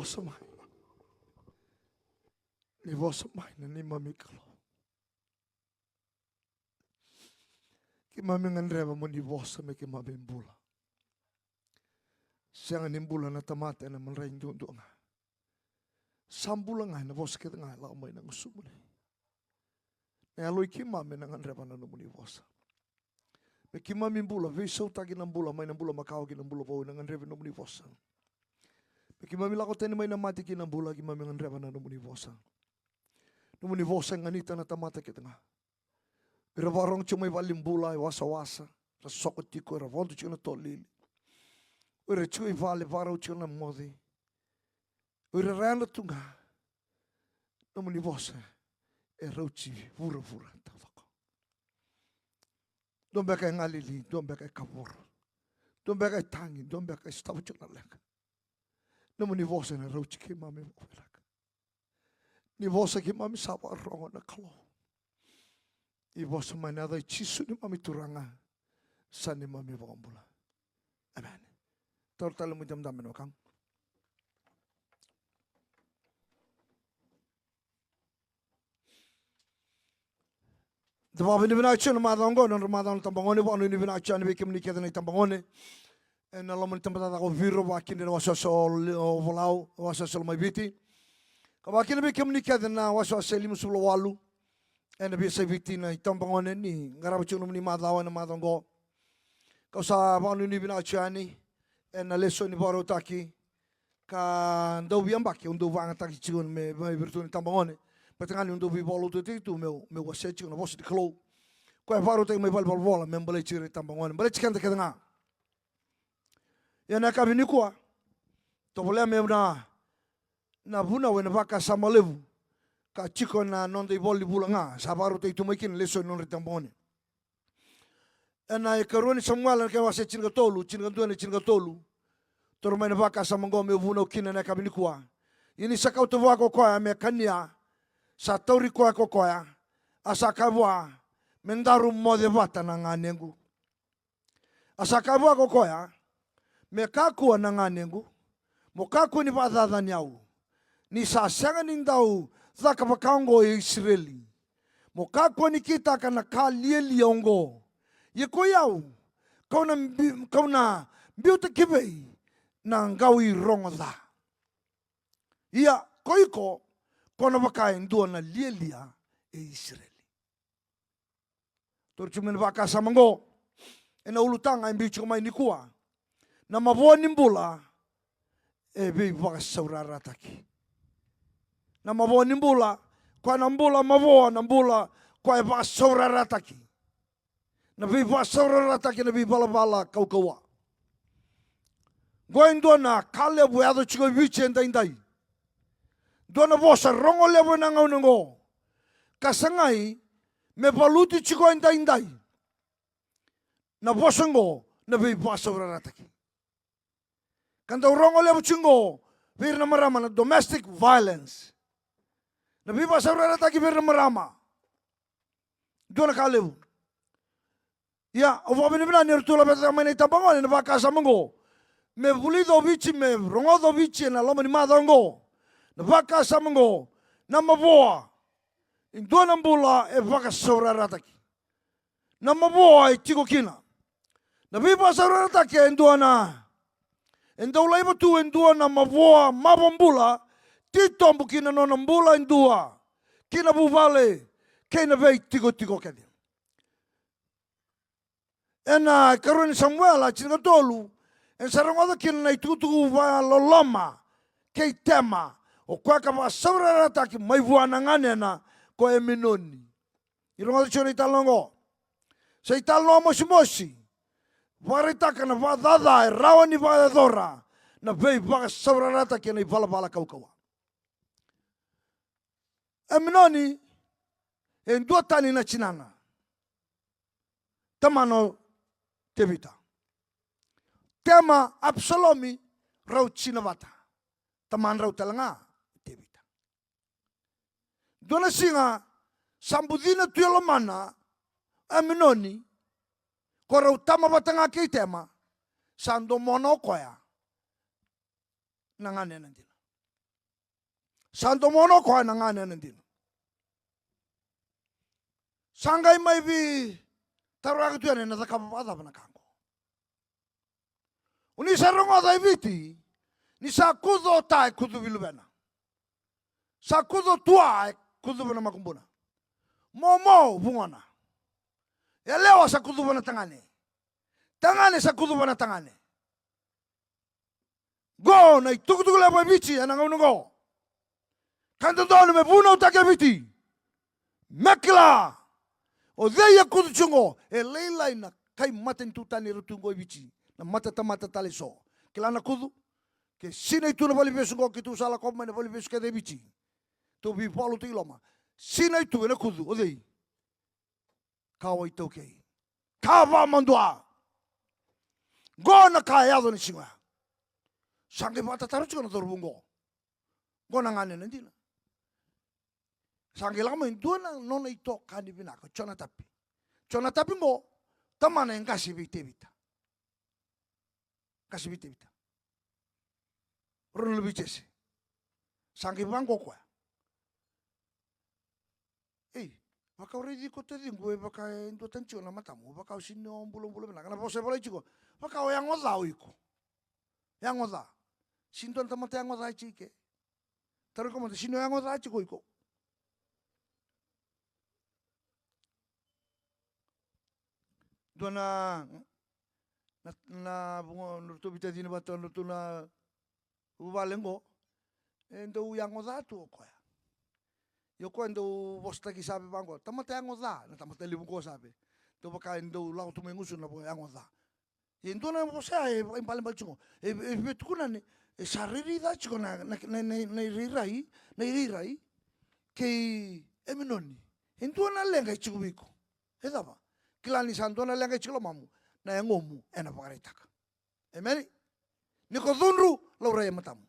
vosa mai. Ni vosa mai na ni mami kalau. Ki mami nganreva mo ni vosa me ki mami bula. Siang ni bula na tamate na manraing do nga. Sambula nga na vosa kita nga la mai na ngusumo ni. Na aloi ki mami na nganreva na no ni vosa. Me ki mami bula ve so tagi na bula mai na bula makau ki na bula po na nganreva no ni vosa. Me ki mami la ko teni mai na mati ki na bula ki mami nganreva na no ni vosa. No ni vosa nganita na tamate kita nga. Ira warong cuma iwalim bula i wasa-wasa. Ra soko tiko ira vontu cuma tolili. Ira cuma iwale varau cuma modi. Ira rana tunga. Nomu ni vosa. E rauci vura-vura. Don beka ngalili, don beka kapor. Don beka tangi, don beka stavu cuma leka. Nomu ni vosa na rauci ki mami movelaka. Ni vosa ki mami sapa rongo na kalau. I vosa manada chisu ni mami turanga sa ni mami wambula. Amen. Tortale mo jam damen wakang. Dava ni binacho na madongo na madon tambangone wa ni binacho ni bekem ni keda ni tambangone. En ala mo tambata ko viro wa kinde wa so volau wa so mai biti. Ka wa kinde bekem ni keda na wa so selim sulo walu. En na bisa vitina itambangone ni ngara chuno ni madawa na madongo. Kau sa vanu ni binachani en na leso ni Veivakasaurarataki ka ndau biambaki undu vanga taki chigon me virtu ni tambangone. Patangani undu vi bolu tu tu me wase chigon na vosi klo. Ko varu te me bal vola me mbale chiri tambangone. Mbale chikanta kedanga. Ya na ka vinikua. To vole me na vuna we na vaka samalevu. Ka chiko na non dei voli bulanga sabaru te tumakin leso non ritambone ena e karoni Samuel ke wase chinga tolu torma na vaka samango me vuno kina na kabini kwa ini sakau to wako kwa me kania sa tori kwa kokoya asakabwa mendaru mode vata na nganengu asakabwa kokoya me kakua na nganengu mo kaku ni vadada nyau ni sa sanga nindau zaka pakango e Israeli. Mo kako ni kita kana kalieli ongo. Ye koyau. Kauna biuta kibei na ngawi rongoda. Ia koiko kona bakain dua na lielia e Israeli. Torchumen baka samango. Ena ulutanga imbichu kama inikua. Na mavua nimbula e Veivakasaurarataki. Na mavoa nimbula, kwa nambula mavoa nambula kwa Veivakasaurarataki. Na Veivakasaurarataki na Veivakasaurarataki kaukawa. Goin dona kale buado chigo viche ndai. Dona vosa rongo levo na ngaunango. Kasangai me baluti chigo ndai. Na vosa ngo na Veivakasaurarataki. Kanda rongo levo chingo vir na marama na domestic violence. Na Veivakasaurarataki vir na marama. Dona kalevu. Ya, ovo bina nirtula beta mane tambangone na vakasa mango. Me bulido vici me rongodo vici na loma ni madongo. Na vakasa mango na mavoa. Dona mbula e Veivakasaurarataki. Na mavoa e tikokina. Na Veivakasaurarataki e dona. Endau iba tu endua na mavoa mavombula titombu kina nona mbula endua kina buvale kina vei tiko kedi. Ena karoni Samuel a chinga tolu en sarangoda kina na itutu va loloma kei tema o kwa ka Veivakasaurarataki mai vuana ngane na ko e minoni. Irongoda choni talongo. Sei talongo mosi. Varitaka na vadada e rawa ni vadadora na Veivakasaurarataki na ivala kaukawa. E minoni e dua tani na chinanga. Tamano tevita. Tema Absalomi rau chinavata. Taman rau talanga tevita. Dona singa sambudina tuyolomana e minoni kora utama batanga kei tema sando mono koya nangane nandila Santo mono ko na ngane nandino. Sangai mai vi taruak tu na takapapa na kango. Uni sarongo dai viti ni sa kudo tai kudo vilubena. Sa kudo tua kudo bena makumbuna. Momo bungona. Ya lewa sa kudo bena tangane. Tangane sa kudo bena tangane. Go na tukutuku lewa viti ana ngaunugo. Kanto dono me buno take viti. Mekla. O dei kudu chungo e leilai na kai maten tutani rutungo viti. Na mata tamata tale so. Kilana kudu ke sina itu na bali besungo ki tu sala koma na bali besuke de viti. To bi polo tu iloma. Sina itu na kudu o dei. Kawa itu kei. Kawa mandua. Go na kaya do ni singa. Sange bata taru chiko na torbungo. Go na ngane nandina. Sange lama itu na nona ito kani binako. Chona tapi. Chona tapi mo tamana yang kasih vite vita. Kasih vite vita. Orang lebih cese. Sange bangko kwa. Baka oredi ko te dingo baka ndo tancho na matamu baka sino bulong na kana pose bola chiko baka o yang oda uiko yang oda sinto tamate yang oda chike taro como te sino yang oda chiko iko dona na bungo nurtu bita dina bato nurtu na uvalengo endo yang oda tu ko yo quando vostra chi sabe bango tamate angoza na tamate libuko sabe to baka ndo lau tu mengusu na angoza endo na vosa e impale balchungo e betukuna ne e sariri da chiko na rirai ke eminoni endo na lenga chiko biko e daba kilani santo na lenga chiko mamu na ngomu ena pagaritaka amen niko dunru laura matamu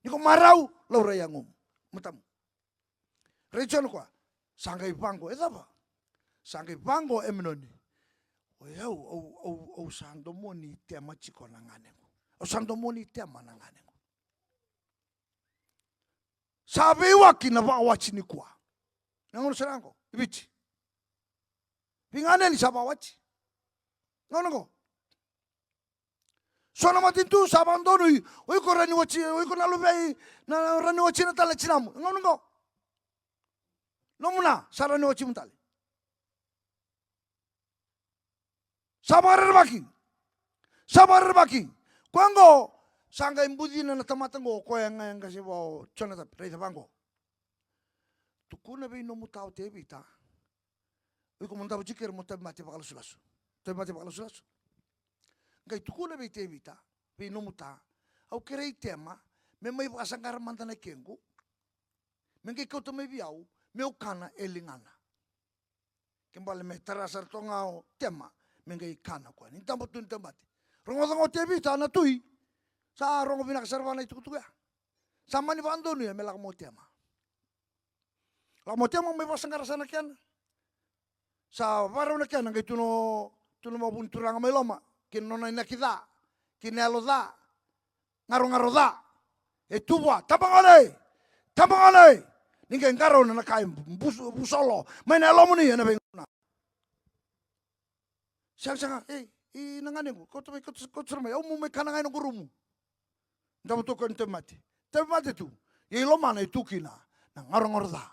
niko marau laura ngomu matamu Region kwa sangai bango edaba sangai bango eminoni o sando moni tema chiko na ngane o sando moni tema na ngane sabe waki na ba wachi ni kwa nangono serango ibichi pingane ni saba wachi ngono sona matintu sabandonu oi ko rani wachi oi ko nalubei na rani wachi na tala chinamu ngono Nomuna sarane ochi mutale. Sabar baki. Kwango sanga imbudi na tamatango ko yang kasi bo chona tap reita bango. Tukuna be no mutao te bita. Uko monta bujikir monta mate bakal sulasu. Te mate bakal sulasu. Ngai tukuna be te bita. Be no muta. Au kerei tema me mai pasangkar mantana kengu. Mengai kau to me biau. Meu kana elingana. Kembali me terasar tongao tema mengai kana kwa. Ni tambo tun tambati. Rongo tebi ta na tui. Sa rongo binak sarwana itu kutuga. Sama ni bandonu ya melak mo tema. La mo tema me pasangara sana kian. Sa varo na kian ngai tuno mo bunturanga meloma. Kin nona ina kita. Kin elo da. Ngaro da. E tuwa tabangane. Ninguém encarou na cai busolo, mas não é lomoni na benguna. Sanga, nangane ko to me o mu me kana ngai no gurumu. Ndamo to ko temati tu. Ye lomana itu kina na ngaro da.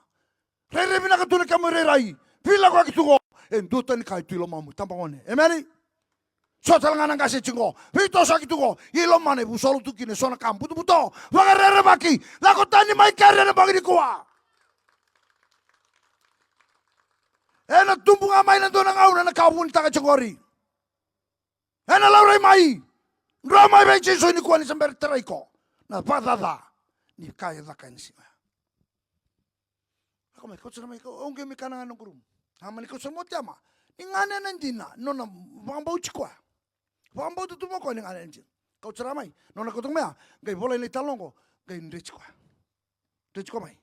Rere bina ka tuna kamere rai. Pila ko kitugo en dutan kai tu lomamu tampangone. Emeli. So talangana ngase chingo. Vito sa kitugo. Ye lomana busolo tu kina sona kampu tu buto. Wagarere baki. La ko tani mai karere bagi kwa. Ena tumpu ngamai na dona ngau na kaupun taka chokori. Ena laurai mai. Ramai bai jesu ni kuani samber teraiko. Na patata. Ni kaya daka ni singa. Ako mai kotsura mai ko onge mi kana ngano kurum. Hama ni kotsura mo tiama. Ni ngane nandina. Nona wambau chikwa. Wambau tutumo ko ni ngane nandina. Kotsura mai. Nona kotong mea. Gai bola ni talongo. Gai ndechikwa. Ndechikwa mai.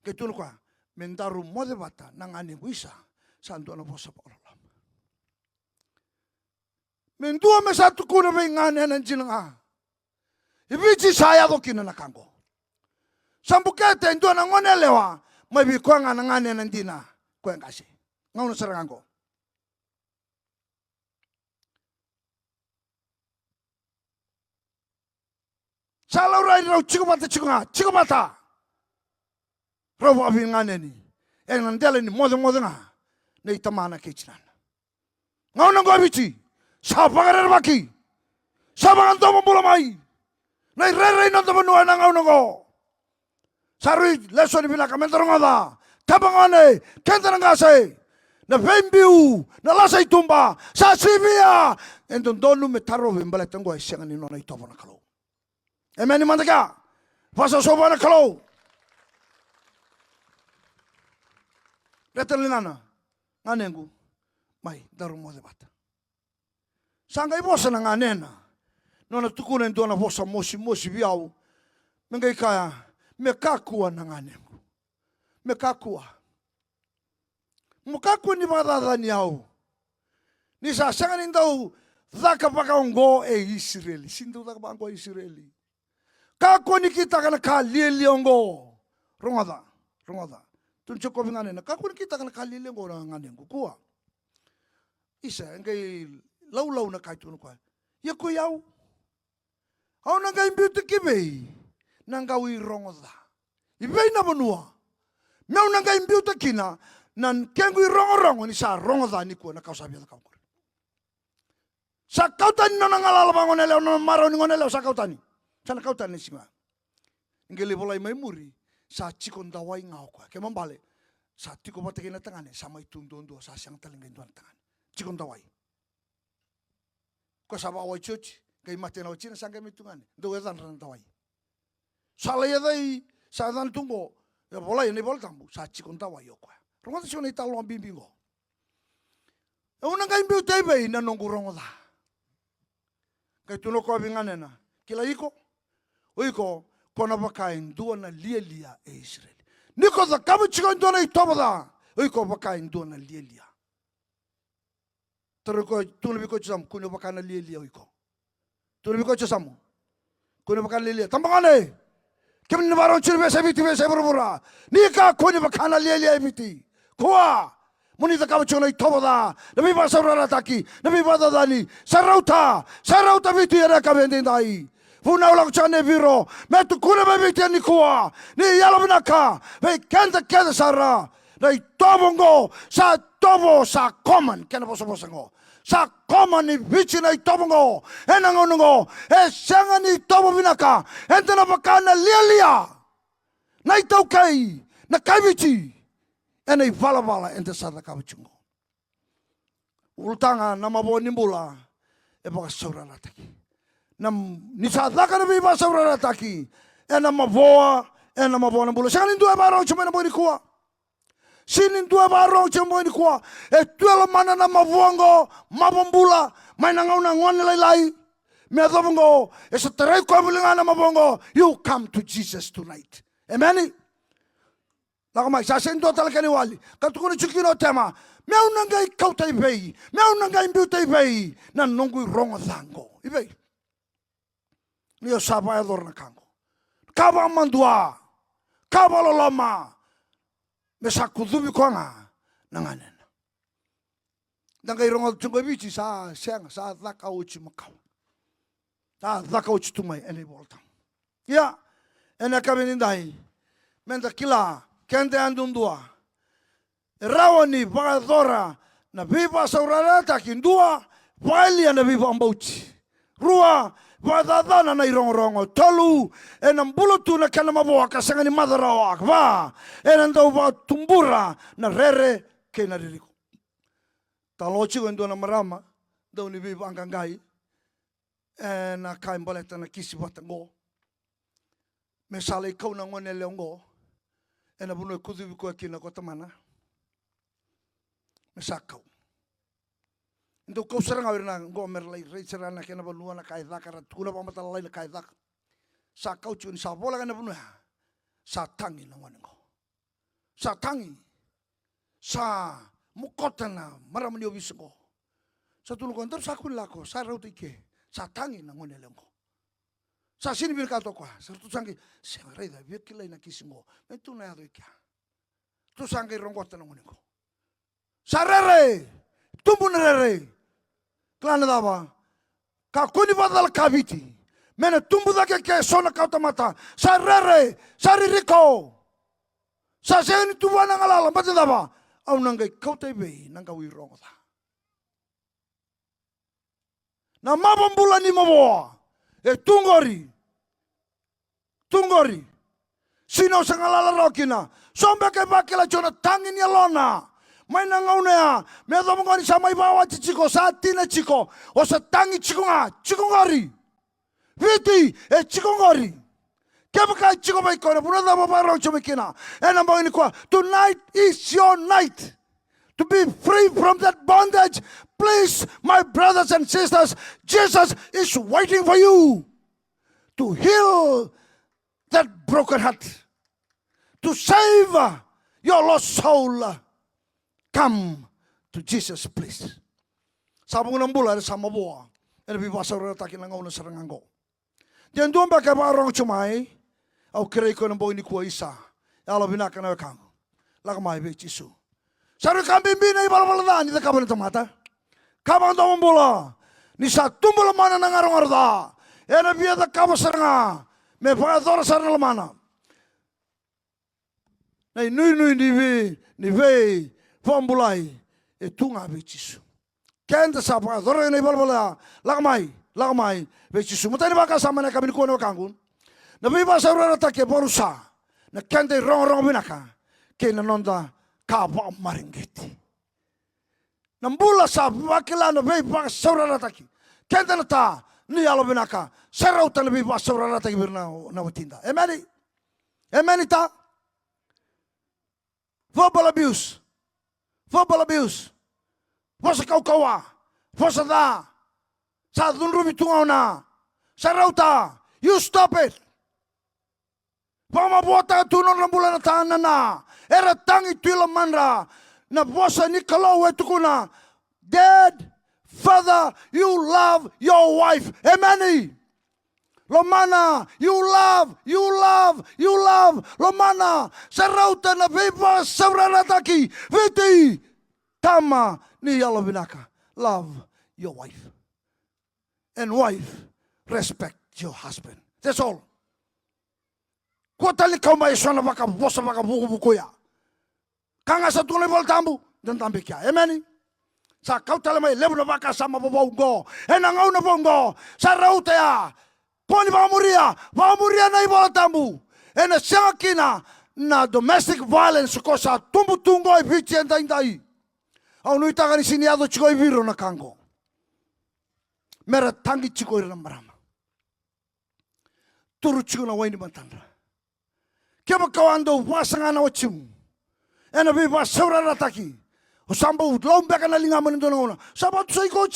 Gai tunu kwa. Mendaru mode bata nangani wisa santo na bosa pololam. Mendua me satu kuna be ngane nan jinanga. Ibichi saya do kina nakango. Sambukete ndo na ngone lewa. Mai bi ko ngana ngane nandina. Ko ngasi. Ngau serangango. Salau rai rau chigumata chigunga. Chigumata. Rau abi ngane ni. Nandele ni modo nga. Nei tamana kechinan. Ngau nango abichi. Sabagare baki. Sabangan tomo bulamai. Nei rere no tomo nuana ngau nango. Sarui leso ni binaka mentorongada. Tabangane. Kentanangase. Na vembiu. Na lasa itumba. Sa sivia. Endon donu metaro vimbale tengo esengan ni nona itobo na kalau. Amen mandaka. Fasa soba na kalau. Retelinana. Nganengu. Mai daru mo debata. Sanga ibosa na nganena. Nona tukunen tuana bosa mosi biau. Mengai kaya mekakua na nganengu. Mekakua. Mukakua ni badada ni au. Ni sa sanga nindau dhaka pakaongo Israeli. Sindu dhaka pakaongo Israeli. Kakua ni kita kana kalili ongo. Rongada. Tuncho ko nganena. Kakua ni kita kana kalili ongo nganengu. Kua. Isa ngai lau na kaitun ko. Ya ko yau. Au na ngai beauty kibei. Nangawi rongoda. Ibei na bonua. Meu na ngai beauty kina nan kengu rongo ni sa rongoda ni ko na kausabia ka ko. Sa kautani no nangala bangon ele no maro ni ngonele sa kautani. Sana kautani singa. Ngeli bolai mai muri sa chikon dawai ngau ko. Ke mambale. Sa tiko batekina tangane sama itundondo sa siang talinga tuan tangan. Chikon dawai. Ko sa bawa church kai matena ochina sanga mitungane. Do edan ran dawai. Sala yadai sa dan tungo. Ya bolai ni bol tambu sa chikon dawai yo ko. Rongo sone talo bimbingo. E una ngai mbiu tebe na nongu rongo da. Kai tuno ko binganena. Kila iko. Oiko kona bakain duana lielia e Israel. Niko da kabu chikon duana itoboda. Oiko bakain duana lielia. Terus tuno biko cham kuno bakana lielia oiko. Tuno biko cham. Kuno bakana lielia. Tambangane. Kemin baron chirbe sebiti be sebrubura. Nika kuno bakana lielia ebiti. Kuwa. Muni da kabu chikon itoboda. Veivakasaurarataki. Veivakadani. Sarauta biti era kabendindai. Funa ulang chane viro, metu kuna bebiti ni kuwa, ni yalo binaka, ve kenta sara, na tobongo sa tobo sa common, kena boso sa common ni bichi na tobongo, enangongo, sanga ni tobo binaka, entena bakana lialia, na itaukai, na kaibichi, ena ivala ente sada kabichungo. Ultanga na mabo nimbula, Veivakasaurarataki. Nam nisadaka na Veivakasaurarataki. Ena mavoa na bula. Sinin dua barong cuma na boi kuwa. Sinin dua barong cuma boi kuwa. Tuelo mana na mavoango, mabambula, mai nangau na ngwan lai. Me adobongo, esa terai ko bilinga na mabongo. You come to Jesus tonight. Amen. Lakamai sa sendo talakani wali. Katukuni chukino tema. Meu nangai kautai bei. Meu nangai mbiutai bei. Na nongui rongo thango. Ibei. Nio sapa ador na kango. Kaba mandua. Kaba loloma. Mesa kudubi konga. Nanganena. Nangai rongo tungo bichi sa senga sa dhaka uchi makau. Sa dhaka uchi tumai ene voltam. Ya. Ene kabinindai. Menda kila. Kende andundua. Rawani vakadora na Veivakasaurarataki ndua valia na vivambauchi. Rua vadadana na irongo tolu enambulutu na kana mavoaka sangani madarawa va enandau va tumbura na rere ke na ririko. Talochi wendo na marama dau ni viva angangai na kai mbaleta na kisi watango. Mesale kau na ngone leongo ena bunu kudu ko akina ko tamana. Mesakau. Ndo kau serang awirna ngomer lai recerana kena banua na kai dakara tuna pamata lai na kai dak. Sakau chun sabola kana bunua. Satangi na wango. Satangi. Sa mukotana maramani obisengo. Sa tulu kontar sakun lako sa rautike. Satangi na ngone lengo. Sa sini bir kato kwa. Sa tu sangi sengarai da bir kilai na kisingo. Me tu na ado kia. Tu sangi rongkota na nguniko. Sa rere. Tumbu na rere. Klana dava. Ka kuni badal kabiti. Mena tumbu da ke sona kauta mata. Sa rere. Sa ririko. Sa seni tu wana ngalala. Mati dava. Au nangai kauta ibe. Nanga ui rongota. Na mabambula ni maboa. Tungori. Sino sa ngalala rokina. Sombe ke bakila jona tangin ya lona. May nangaunea. Medo mo ngani sa may bawa chiko. Sa atina chiko. O sa tangi chiko nga. Chikongori. Viti. Chikongori. Kaya kaya chiko ba ikaw na punada babarong chumikina. And ang mga kwa. Tonight is your night. To be free from that bondage. Please, my brothers and sisters. Jesus is waiting for you. To heal that broken heart. To save your lost soul. Come to Jesus, please. Sabi ko ng bulan sa mabuha. E Veivakasaurarataki ng una sa rangango. Diyan doon ba kabarong chumay? Au kirei ko ng buhay ni kuwa isa. Yalo binaka na kang. Lakamay be Jisu. Sabi kambing binay balabaladan. Ito kabang tamata. Kabang tamang bula. Ni sa tumbula mana ng arong-arda. Ena biada kabasaranga. Me pagadora sarang lamana. Nay nui ni ve pambulai tunga be Jisu. Kenta sa pagadora ni balbala lakamay be Jisu. Mutay ni baka sama na kami kuno kangun. Na Veivakasaurarataki borusa. Na kenta rong binaka. Kena nonda kaba maringgiti. Nambula sa wakila na Veivakasaurarataki. Kenta na ta ni alo binaka. Sarau ta na Veivakasaurarataki birna na watinda. Amen ita. Verbal abuse. Fosa kaukawa. Fosa da. Sa dunrubi tungaw na. Sarau ta. You stop it. Pamabuata tunon ng bulan na tahanan na. Era tangi tuila manra. Na bosa ni kalau etukuna. Dad, father, you love your wife. Amen. Lomana, you love. Lomana, sarauta na Veivakasaurarataki. Viti, tama ni yalo binaka. Love your wife. And wife, respect your husband. That's all. Kau tali kau mai sona baka bosa baka buku ya. Kanga sa tunay bal tambu dan tambi kya. Amen. Sa kau tali mai lebu na baka sama babongo. Enangau na bongo. Sa rauta ya. Poni bamuria na ibal tambu. Ena siakina na domestic violence ko sa tumbu tungo ibichi endai. Au nui takani siniado chiko ibiro na kango. Mera tangi chiko irambarama. Turu chiko na waini bantandra. Kaya kau ando wasanga na wachim. Ena Veivakasaurarataki. O sambo lombe ka na lingaman ito na una. Sabat sa iko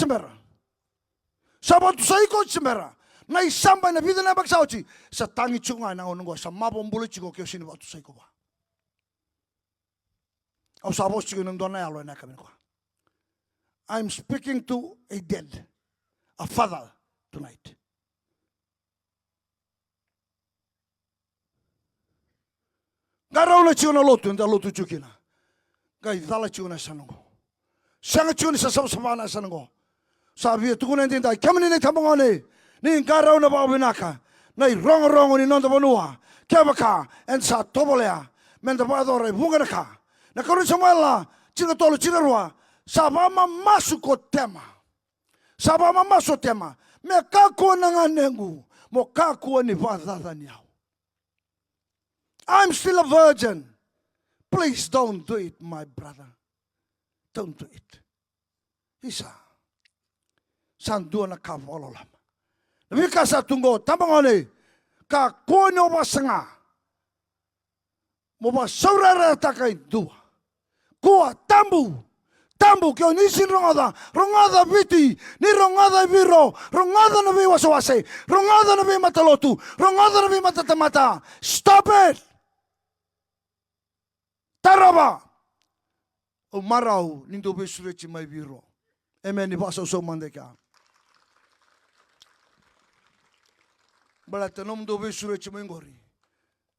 chimera. Na isamba na vida na bagsauchi. Sa tangi chunga na unong ko. Sa mabombulo chiko kyo sinibatu sa iko ba. O sabos chiko nang doon na yalo na kami ko. I'm speaking to a dead. A father tonight. Garaw na chiyo na loto, hindi loto chuki na. Gay, dala chiyo na sanungo. Sanga chiyo na sa sabasaba na sanungo. Sabi, tuko na hindi tayo. Kami nila tamang ni. Ni garaw na ba binaka. Ngay rongo ni nonda banua. Kaya baka, and sa tobolea. Menda ba adore, bunga na ka. Nakaroon sa mwela, chinatolo, chinarwa. Sabama masuko tema. Me kakuwa na nga nengu. Mo kakuwa ni vadada niyaw. I'm still a virgin. Please don't do it, my brother. Don't do it. Isa. Sandua na kavololam. Nabika sa tunggo, tamangone, ka kuno ba sanga. Mo ba Veivakasaurarataki dua. Kuwa tambu kyo nisin rongada biti, ni rongada biro, rongada na Veivakasawase, rongada na Veimatalotu, rongada na Veimatatamata. Stop it! Taraba! Umaraw, nindo besurechi may biro. Amen, ibasaw sa mandeka. Bala te nom do besure chimengori.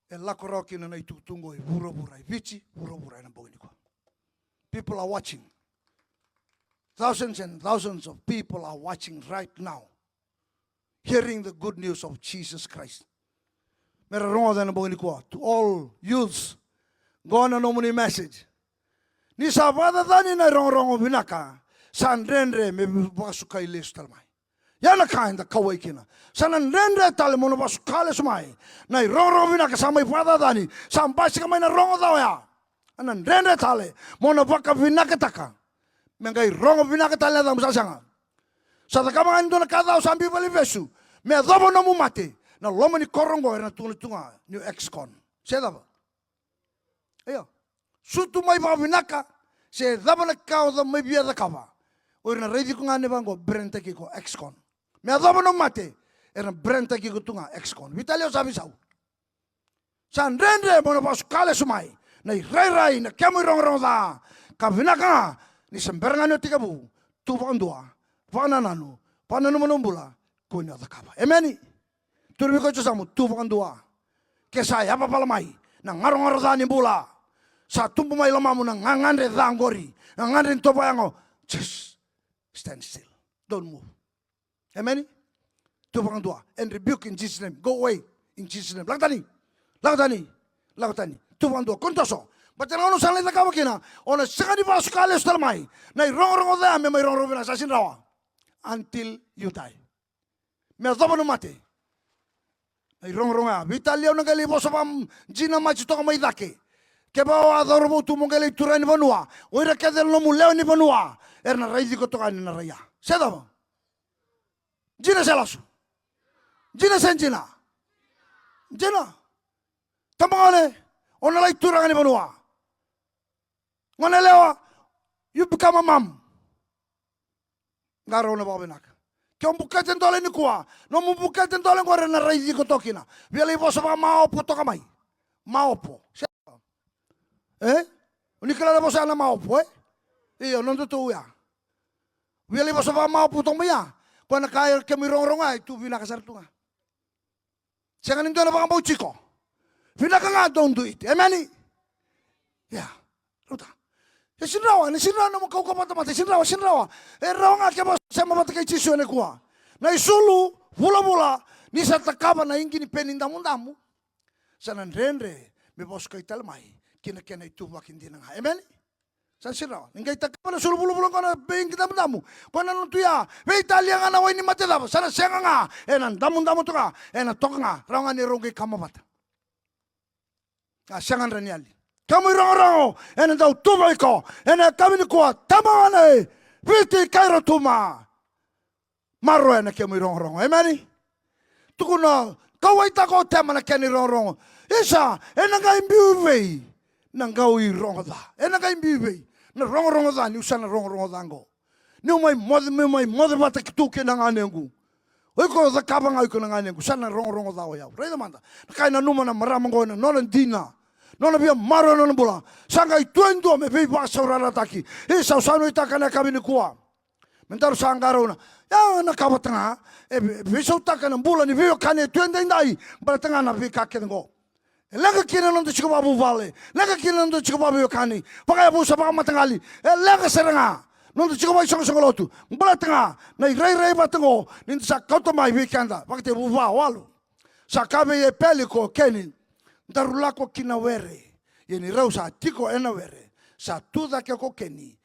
E lakoroki na itutungoi bura-burai. Vici bura-burai na bogini ko. People are watching. Thousands and thousands of people are watching right now. Hearing the good news of Jesus Christ. Mera rongo dana bogini ko. To all youths. Go on a nomuni message. Ni sabada dani na rongo binaka. San renre me basuka iles talmai. Yana kainda kawai kina. Sanan renre tale mono basuka iles mai. Na rongo binaka samai pada dani. Sampai sikamai na rongo daw ya. Anan renre tale mono baka binaka taka. Mengai rongo binaka tale na musasanga. Sa takama ando na kada sambi bali vesu. Me adobo na mumate. Na lomo ni korongo na tunga ni ex-con. Seda ba? Ayo. Sutu mai ba binaka. Se daba na kao da mai bia da kava. Oi na reidi ko ngane bango brenta ki ko ex-con. Me adobo no mate. Era brenta ki ko tunga ex-con. Vitalio sabi sau. San rendre mono pas kale sumai. Na rai na kemo rong da. Ka binaka ni semberangan no tikabu. Tu pandua. Panananu. Pananu monombula. Ko ni da kava. Emeni. Turbi ko samu tu pandua. Kesai apa palamai. Na ngarong dani bula. Sa tumpu mai lamamu na ngangandre dangori. Ngangandre topa yango. Just stand still. Don't move. Amen? Tupakan dua. And rebuke in Jesus' name. Go away in Jesus' name. Lakatani. Tupakan dua. Kuntoso. Baca na ono sanay na kawakina. Ono sakani pa sukali ustalmai. Na irong-rong da me may rong-rong na sasin rawa. Until you die. Me adobo no mate. Na irong-rong ya. Vitaliao na galibo sa pam jina machito ka may dake. Keba adoro mo tu mongele turai ni banua. Oira kedel no muleo ni banua. Erna raidi ko toka ni na raya. Seda ba? Jina selasu. Jina senjina. Jina. Tamangane. Ona lai turanga ni banua. Ngone lewa. You become a mom. Ngaro na babenak. Kyo bukaten dole ni kuwa. No mu bukaten dole ngore na raidi ko tokina. Biali bosa ba maopo toka mai. Maopo. Unikala na bosa na maopo Iyo nondo tu ya. Biali bosa ba maopo tong maya. Kwa na kaya kami rong tu binakasar tu nga. Siya kanin doon na baka mau chiko. Binaka nga don't do it. Amen. Ya. Ruta. Sinrawa na mo kau kapata sinrawa. Rawa nga kaya sa mabata kay chiso na kuha. Na isulu, bula ni sa takaba na ingi ni penindamu. Sa nanrenre, may bos kay talmay. Kina ituwak hindi nang amen. San sira, ningay takapa na sulu-bulu ko na bing kita damu. Kung ano tuya, may Italia nga naway ni matedap. Sana siya nga, nan damu to ka, tok nga, raw nga ni Rongay kamabata. Siya nga ranyali. Kamu rong, daw tubay ko, kami ni kuha, tama nga piti kairo tuma. Maro kami rong, amen. Tukuna, kaway tako tema na kani rong. Isa, nga imbiway. Nanggaw rongoda. Nangay imbiway. Na rongoda ni usan na rongoda ngo. Ni may mother bata kituke nang anengu. Oy ko za kabang ay ko nang anengu. San na rongoda o yaw. Reda manda. Kay na numa na maramang ko na nolan dina. Nolan biya maro nolan bula. Sangay tuendo me Veivakasaurarataki. Isa usano itaka na kami ni kuwa. Mentaro sa angaraw na. Ya nakabat nga. Bisaw taka ng bula ni Veivakane tuendo inday. Balatanga na vikake ngo. Lega kina nando chiko babu vale. Lega kina nando chiko babu yokani. Pakai abu sa pakamatang lega seranga. Nando chiko babu isang lotu. Mbala tanga. Na iray batango. Ninto sa kautamay wikanda. Pakite abu walo. Sa kabe ye peliko kenin. Darula ko kinawere. Yeni raw sa tiko enawere. Sa tuda ke ko keni.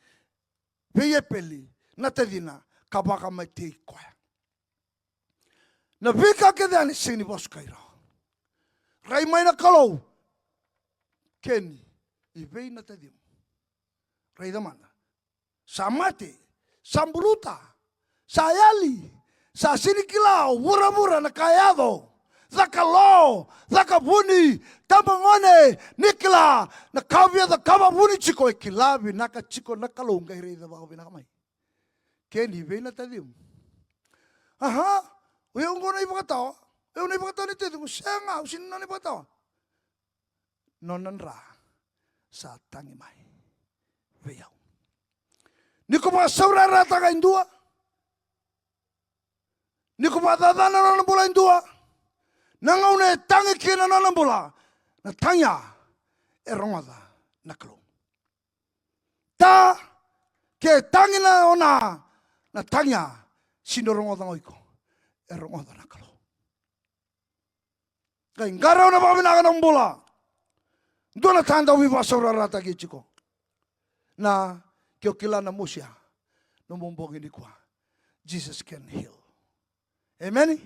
Peye peli. Natadina. Kabaka may tikoya. Na vika ke dani sini bos kairo. Rai mai na kalau. Ken. Ibay na tadim. Rai da mana. Sa mate. Sa mbuluta. Sa ayali. Sa sinikilaw. Mura-mura na kayado. Zakalo. Zakabuni. Tamangone. Nikla. Na kawya da kababuni chiko. Kilabi. Naka chiko nakalong. Kay rai da baka pinakamay. Ken. Ibay na tadim. Aha. Uyong ko na ipakatawa. Yung nipakatawa ni Tito, siya nga, sino na nipakatawa? Nonon ra sa tangimay. Veyaw. Ni ko pa saurarataka indua. Ni ko pa dadana ng bula indua. Nangaune tangi kina nonambula. Na tanya erongoda na kalo. Ta ke tangi na ona na tanya sinorongoda ngoiko erongoda na kalo. Kay ngaraw na pamina ng bula. Doon na tanda Veivakasaurarataki chiko. Na kiokila na musya numumbong ini kwa. Jesus can heal. Amen.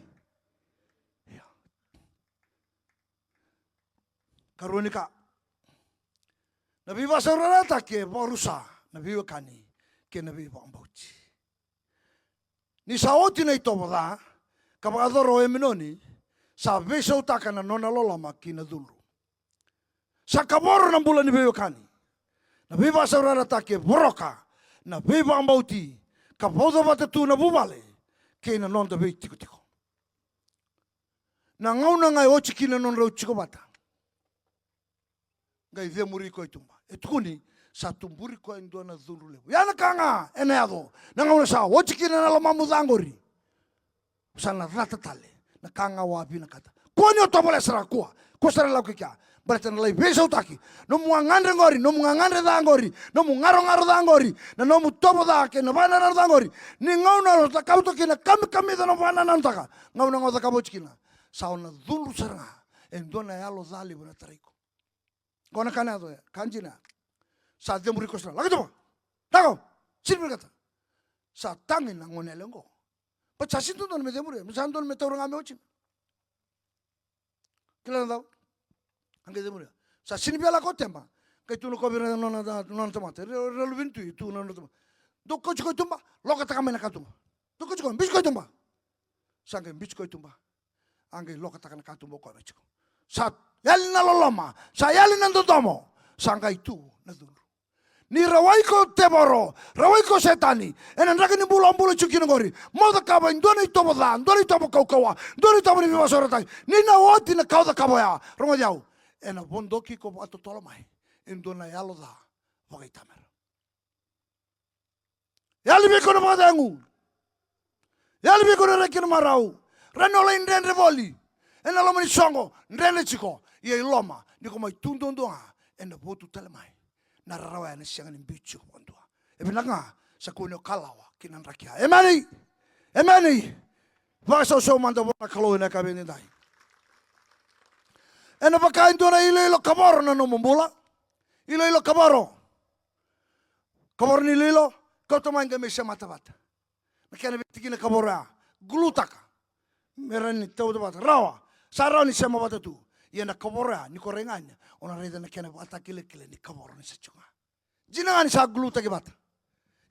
Karunika. Na Veivakasaurarataki borusa na Veivakani ke na Veivakambauchi. Ni saoti na ito ba kapag eminoni sa beso taka na nona lolama kina dulu. Sa kaboro ng bulan ni Veivakani. Na Veivakasaurarataki boroka na Veivakambauti kapodo batatu na bubale kina nonda tiko. Na ngauna ngai ochi kina non rau chiko bata. Ngai ve muri ko itumba. Etukuni sa tumburi ko indo na dulu lebu. Yana kanga eneado. Na ngauna sa ochi kina na lamamu dangori. Sana ratatale. Na kanga wapi na kata. Kuani otobole sara kuwa. Kusara lau kika. Berarti na lai beso taki. Nomu ngandre ngori. Nomu ngandre dangori. Nomu ngaro dangori. Na nomu topo dake. Na bana na dangori. Ni ngauna lo takauto kina. Kami da no bana na ntaka. Ngauna ngau takabo chikina. Sauna dulu saranga. Endona yalo zali bona tariko. Kona kana do kanjina. Sa demuri kosra. Lagi topa. Tako. Sini berkata. Sa tangin na ngone lengo. Pacasin tu don me demuri. Misan don me taurang ame ochin. Kila na angge demuri. Sa sini biala ko temba. Kay tu no ko bira non tomate. Reluvin tu non tomate. Do ko chiko tumba. Loka taka mena katumba. Do ko chiko bis ko tumba. Sange bis ko tumba. Angge loka taka na katumba ko chiko. Sa yali na loloma. Sa yali na ndotomo. Sanga itu na dulu. Ni rawai ko teboro. Rawai ko setani. Enan raki ni bulo chukino gori. Moda kaba indona itomo da. Indona itomo kaukawa. Indona itomo ni Veivakasaurarataki. Ni na oti na kauda kabo ya. Rongo jau. Ena bondoki ko ato tolomai. Indona yalo da. Wakai tamer. Yali biko na pakadangu. Yali biko na reki na marau. Ranola indendre voli. Ena loma ni songo. Ndrende chiko. Ia iloma. Niko mai tundondonga. Ena botu telemai. Na rawa na siang ni bichu kondua. Ebinanga sa kuno kalawa kinan rakia. Emani. Vasa so manda bona kalo na kabeni dai. Ena bakain dona ilo kaboro na no mombula. Ilo kaboro. Kaboro ni ilo kau tomanga me se mata bata. Makana bitikina kabora glutaka. Merani tau bata rawa. Sarani se mata tu. Yana kabora ni korenganya. Ona reda na kena bata kile ni kaboro ni sachunga. Jinanga ni sa gluta ke bata.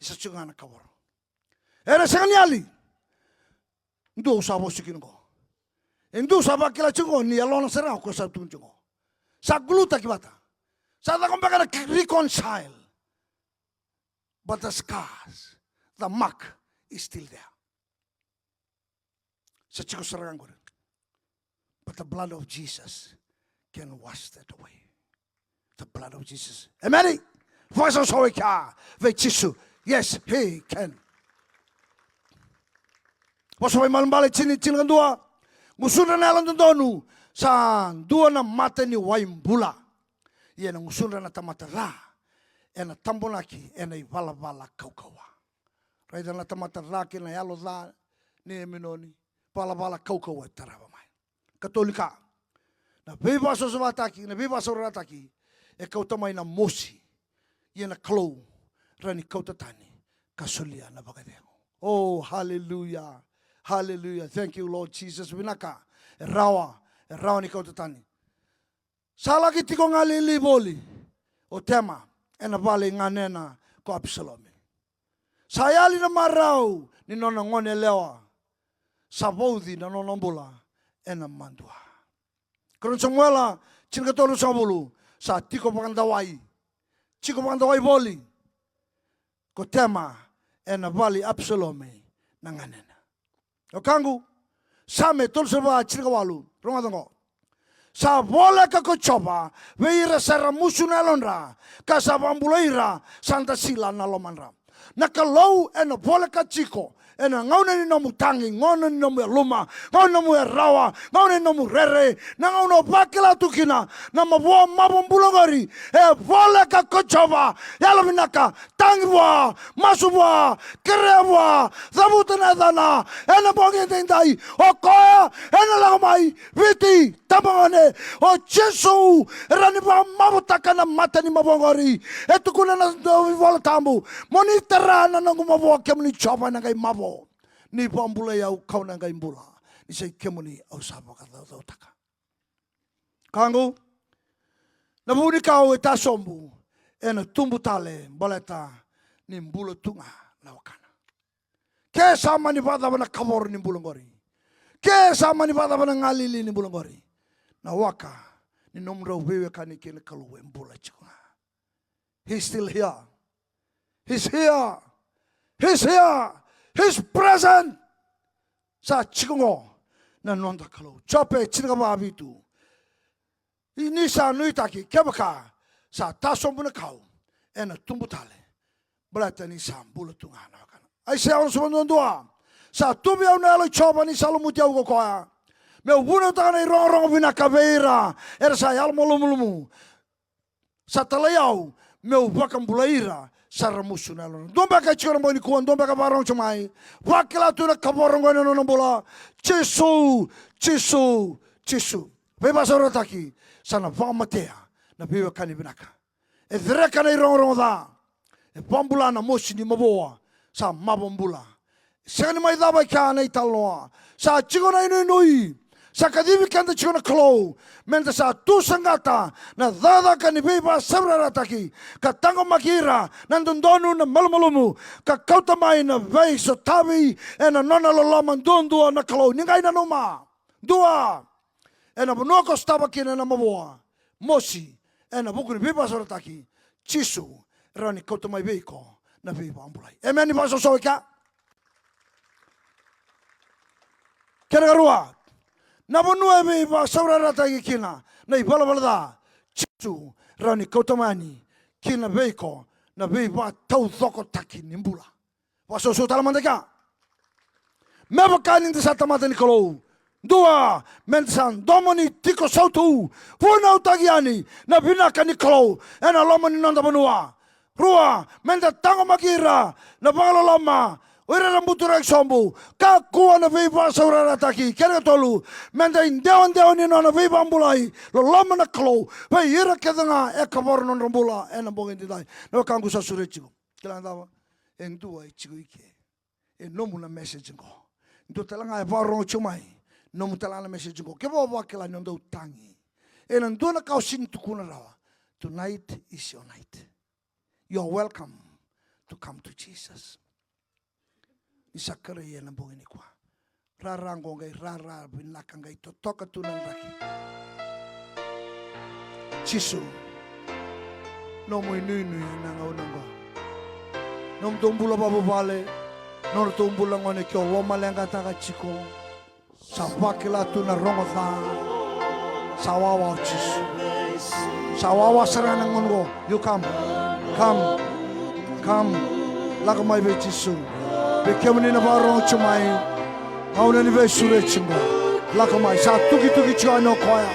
Sachunga na kaboro. Era sanganyali. Ndo sa bosikin ko. Ndo sa ba kila chungo ni alona sera ko sa tunjungo. Sa gluta ke bata. Sa da kompa kana reconcile. But the scars, the mark is still there. Sa chiko sarangor. But the blood of Jesus can wash that away. The blood of Jesus. Amen. Voice of Soika. Yes, he can. Wasaway malambali chin dua. Ngusuna na lang donu sa dua na mata ni Waimbula. Yan ang ngusuna na tamatara. Ena tambonaki ena ivala kaukawa. Right na tamatara ki na yalo da ni eminoni. Vala kaukawa tarava mai. Katolika. Na Veivakasaurarataki e kautamai na mosi. Iena klo rani kautatani kasulia na bagadeo. Oh, hallelujah. Hallelujah. Thank you, Lord Jesus. Winaka. E rawa ni kautatani. Salaki tiko ngalili boli. O tema. Ena vale nganena ko Absalom. Sayali na marau ni nona ngone lewa. Saboudi na nona mbula. Ena mandua. Karon Samuela, chinkatolo sabulu, sa tiko pakandawai. Chiko pakandawai boli. Ko tema, ena vali Absalome nanganena. O kangu, same tolseba chinkawalu, rongadongo. Sa bola ka ko chopa, veira sara musu na lonra, ka sa bambulaira, santa sila na lomanra. Nakalau ena pole kachiko. Ena ngauna ni nomu tangi, ngauna ni nomu luma, ngauna mu rawa, ngauna ni nomu rere, na ngauna pakila tukina, na mabua mabumbulongori, pole ka kochova, yalo minaka, tangwa, masubwa, kerewa, zabutana dana, ena bongi tendai, okoya, ena lagamai, viti, tamangane, o Jesu, raniba mabutaka na mata ni mabongori, etukuna na vola tambu, monitera na nangu mabua kemni chova na kai mabo. Ni pambula yau kau na ngai mbula. Ni sei kemuni au sapa ka tau taka. Kangu, na buni kau e ta sombu, e na tumbu tale, baleta, ni mbula tunga na wakana. Ke sama ni pada bana kabor ni mbulangori. Ke sama ni pada bana ngalili ni mbulangori. Na waka, ni nomra Veivaka ni kene kaluwe mbula chunga. He's still here. He's here. He's here. He's present. Sa chikungo na nonda kalau. Chope chinaga babitu. Ini sa nuitaki kebaka sa tasombu kau. Ena tumbu tale. Belata ni sa bulu tungana kana. Ai se on sumo doa. Sa tubi au na lo chopa ni salo mutiau ko koa. Me ubuno ta na rong vina kaveira. Era sa almo lumu. Sa talayau me ubakam bulaira. Saramusu na lona. Domba ka chikona mo ni kuan, domba ka barong chumai. Wakila tu na kaborong ko na nona bola. Jesu, Jesu, Jesu. Veivakasaurarataki sana vamatea na Veivaka ni binaka. E dhreka na irong da. E pambula na mosi ni maboa sa mabombula. Sani mai daba ka na italoa. Sa chikona inui. Sa kadivi kanda chikona klo. Menta sa tu sangata na dada ka ni Veivakasaurarataki ka tango makira nandondonu na malmalumu ka kautamai na vei so tavi e na nona lolama ndondua na kalo ningai na noma dua e na bonoko staba kina na maboa mosi e na buku ni Veivakasaurarataki chisu rani kautamai veiko na Veivambulai. Amen ni paso soika kera garua na bonua Veivakasaurarataki kina na ibalabalada chisu rani kautamani kina veiko na Veivaka tau thoko taki nimbula. Waso so talamandeka. Meba kani sa tamata ni kalau. Dua mensan domoni tiko sautu. Puna utagiani na binaka ni kalau. Ena loma ni nanda banua. Rua menta tango makira na pangalo lama. Oira rambutura sombu. Kakua na Veivakasaurarataki. Kera tolu. Menta indewan ni na Veivambulai. Lo lama na kalau. Pai ira kedanga e kabor non rambula. Ena bongin didai. No kangu sa surechigo. Kila ndawa. Endua ichigo ike. E nomu na message ngo. Ndo talanga e varong chumai. Nomu talanga message ngo. Kebo wakila nondo utangi. E nando na kausin tukuna rawa. Tonight is your night. You're welcome to come to Jesus. Isakare ye na bongini kwa. Rarango ngai rara binaka ngai totoka tunandaki. Chisu. Nomu inunu na ngaunanga. Nom tombula babu vale. Nor tombula ngone kyo loma lenga taka chiko. Sapakila tu na rongosa. Sawawa chisu. Sawawa sarana ngongo. You come. Come. Come. Lakamai be chisu. Bekemani na barong chumai. Hauna ni be sure chingo. Lakamai. Sa tuki chua no koya.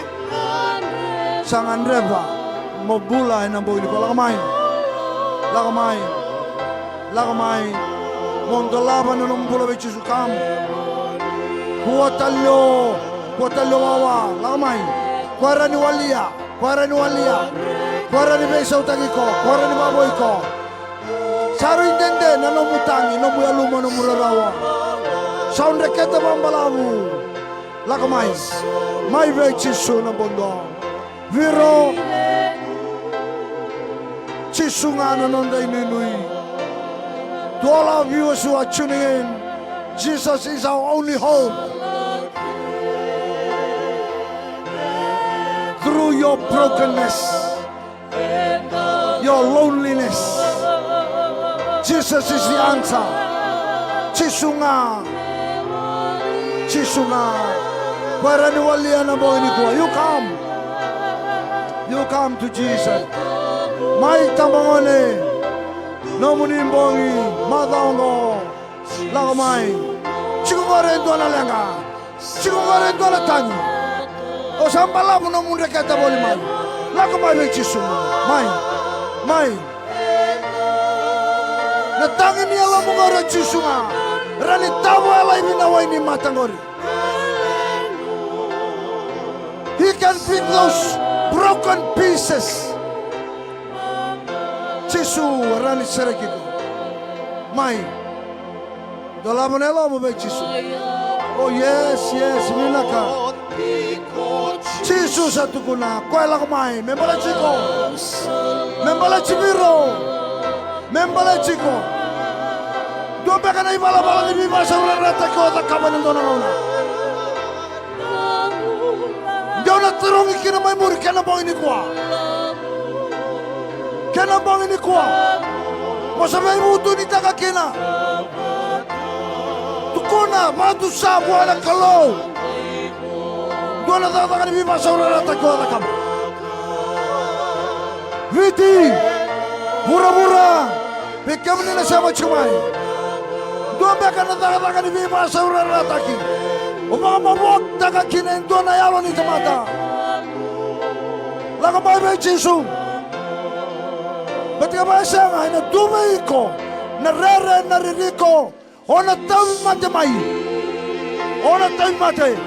Sangan reba. Mobula ina boini ko. Lakamai. Lakamai, mondolava na nombula veci su cam. Kuatallo wawa, lakamai. Kuarani walia, kuarani besa utangiko, kuarani baboiko. Saru intende na nomutangi, nomu yaluma nomu rarawa. Sound reketa bambalavu. Lakamai, mai veci su na bondo. Viro, cisunga nonda inui. To all our viewers who are tuning in, Jesus is our only hope. Through your brokenness, your loneliness, Jesus is the answer. Chisunga. You come to Jesus. Mai tambangone. Nomu ni mbongi madaongo lago mai. Chiku gore ndona lenga. Chiku gore ndona tangi. O sambala mu nomu rekata boli mai. Lago mai be chisu mai. Mai. Na tangi ni ala mu gore chisu ma. Rani tawo ala ibina waini matangori. He can pick those broken pieces. Chisu rani serekiko. Mai. Dolamonelo mo be chisu. Oh yes, minaka. Chisu satu kuna. Koela ko mai. Membala chiko. Membala chibiro. Membala chiko. Dua beka na ibala-bala ni Veivakasaurarataki o takaba ng dona ngona. Dona terong ikina may muri kena bang ini kuah. Kena bang ini kuah. Masa may mutu ni taka kena. Tukuna matu sabu ala kalau. Dona taka ni Veivakasaurarataki o takaba. Viti, mura-mura, bikam ni nasama cumai. Dua beka na taka ni Veivakasaurarataki. Umama mabok taka kinen dona yalo ni tamata. Laga mai be Jesu. Batika ba sanga na dumay ko na rere na ririko ona tawi mate mai. Ona tawi mate.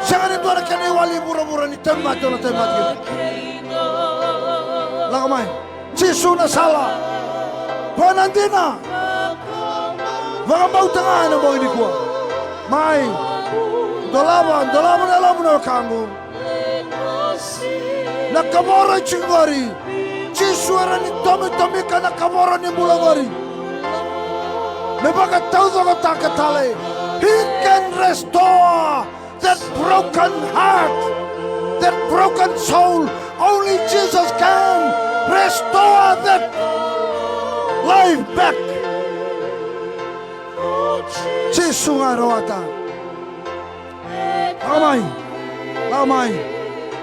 Sanga ni dona kani wali mura-mura ni tawi mate ona tawi mate. Laga mai Jesu na sala. Panandina. Baka mau tanga na mo ini kuwa. Mai, dolaban na kangu. Nakamora chingori. Chiswara ni tomi ka nakamora ni mulangori. Mebaka tauzo ko takatale. He can restore that broken heart, that broken soul. Only Jesus can restore that life back. Jesu ngarawata. Amai.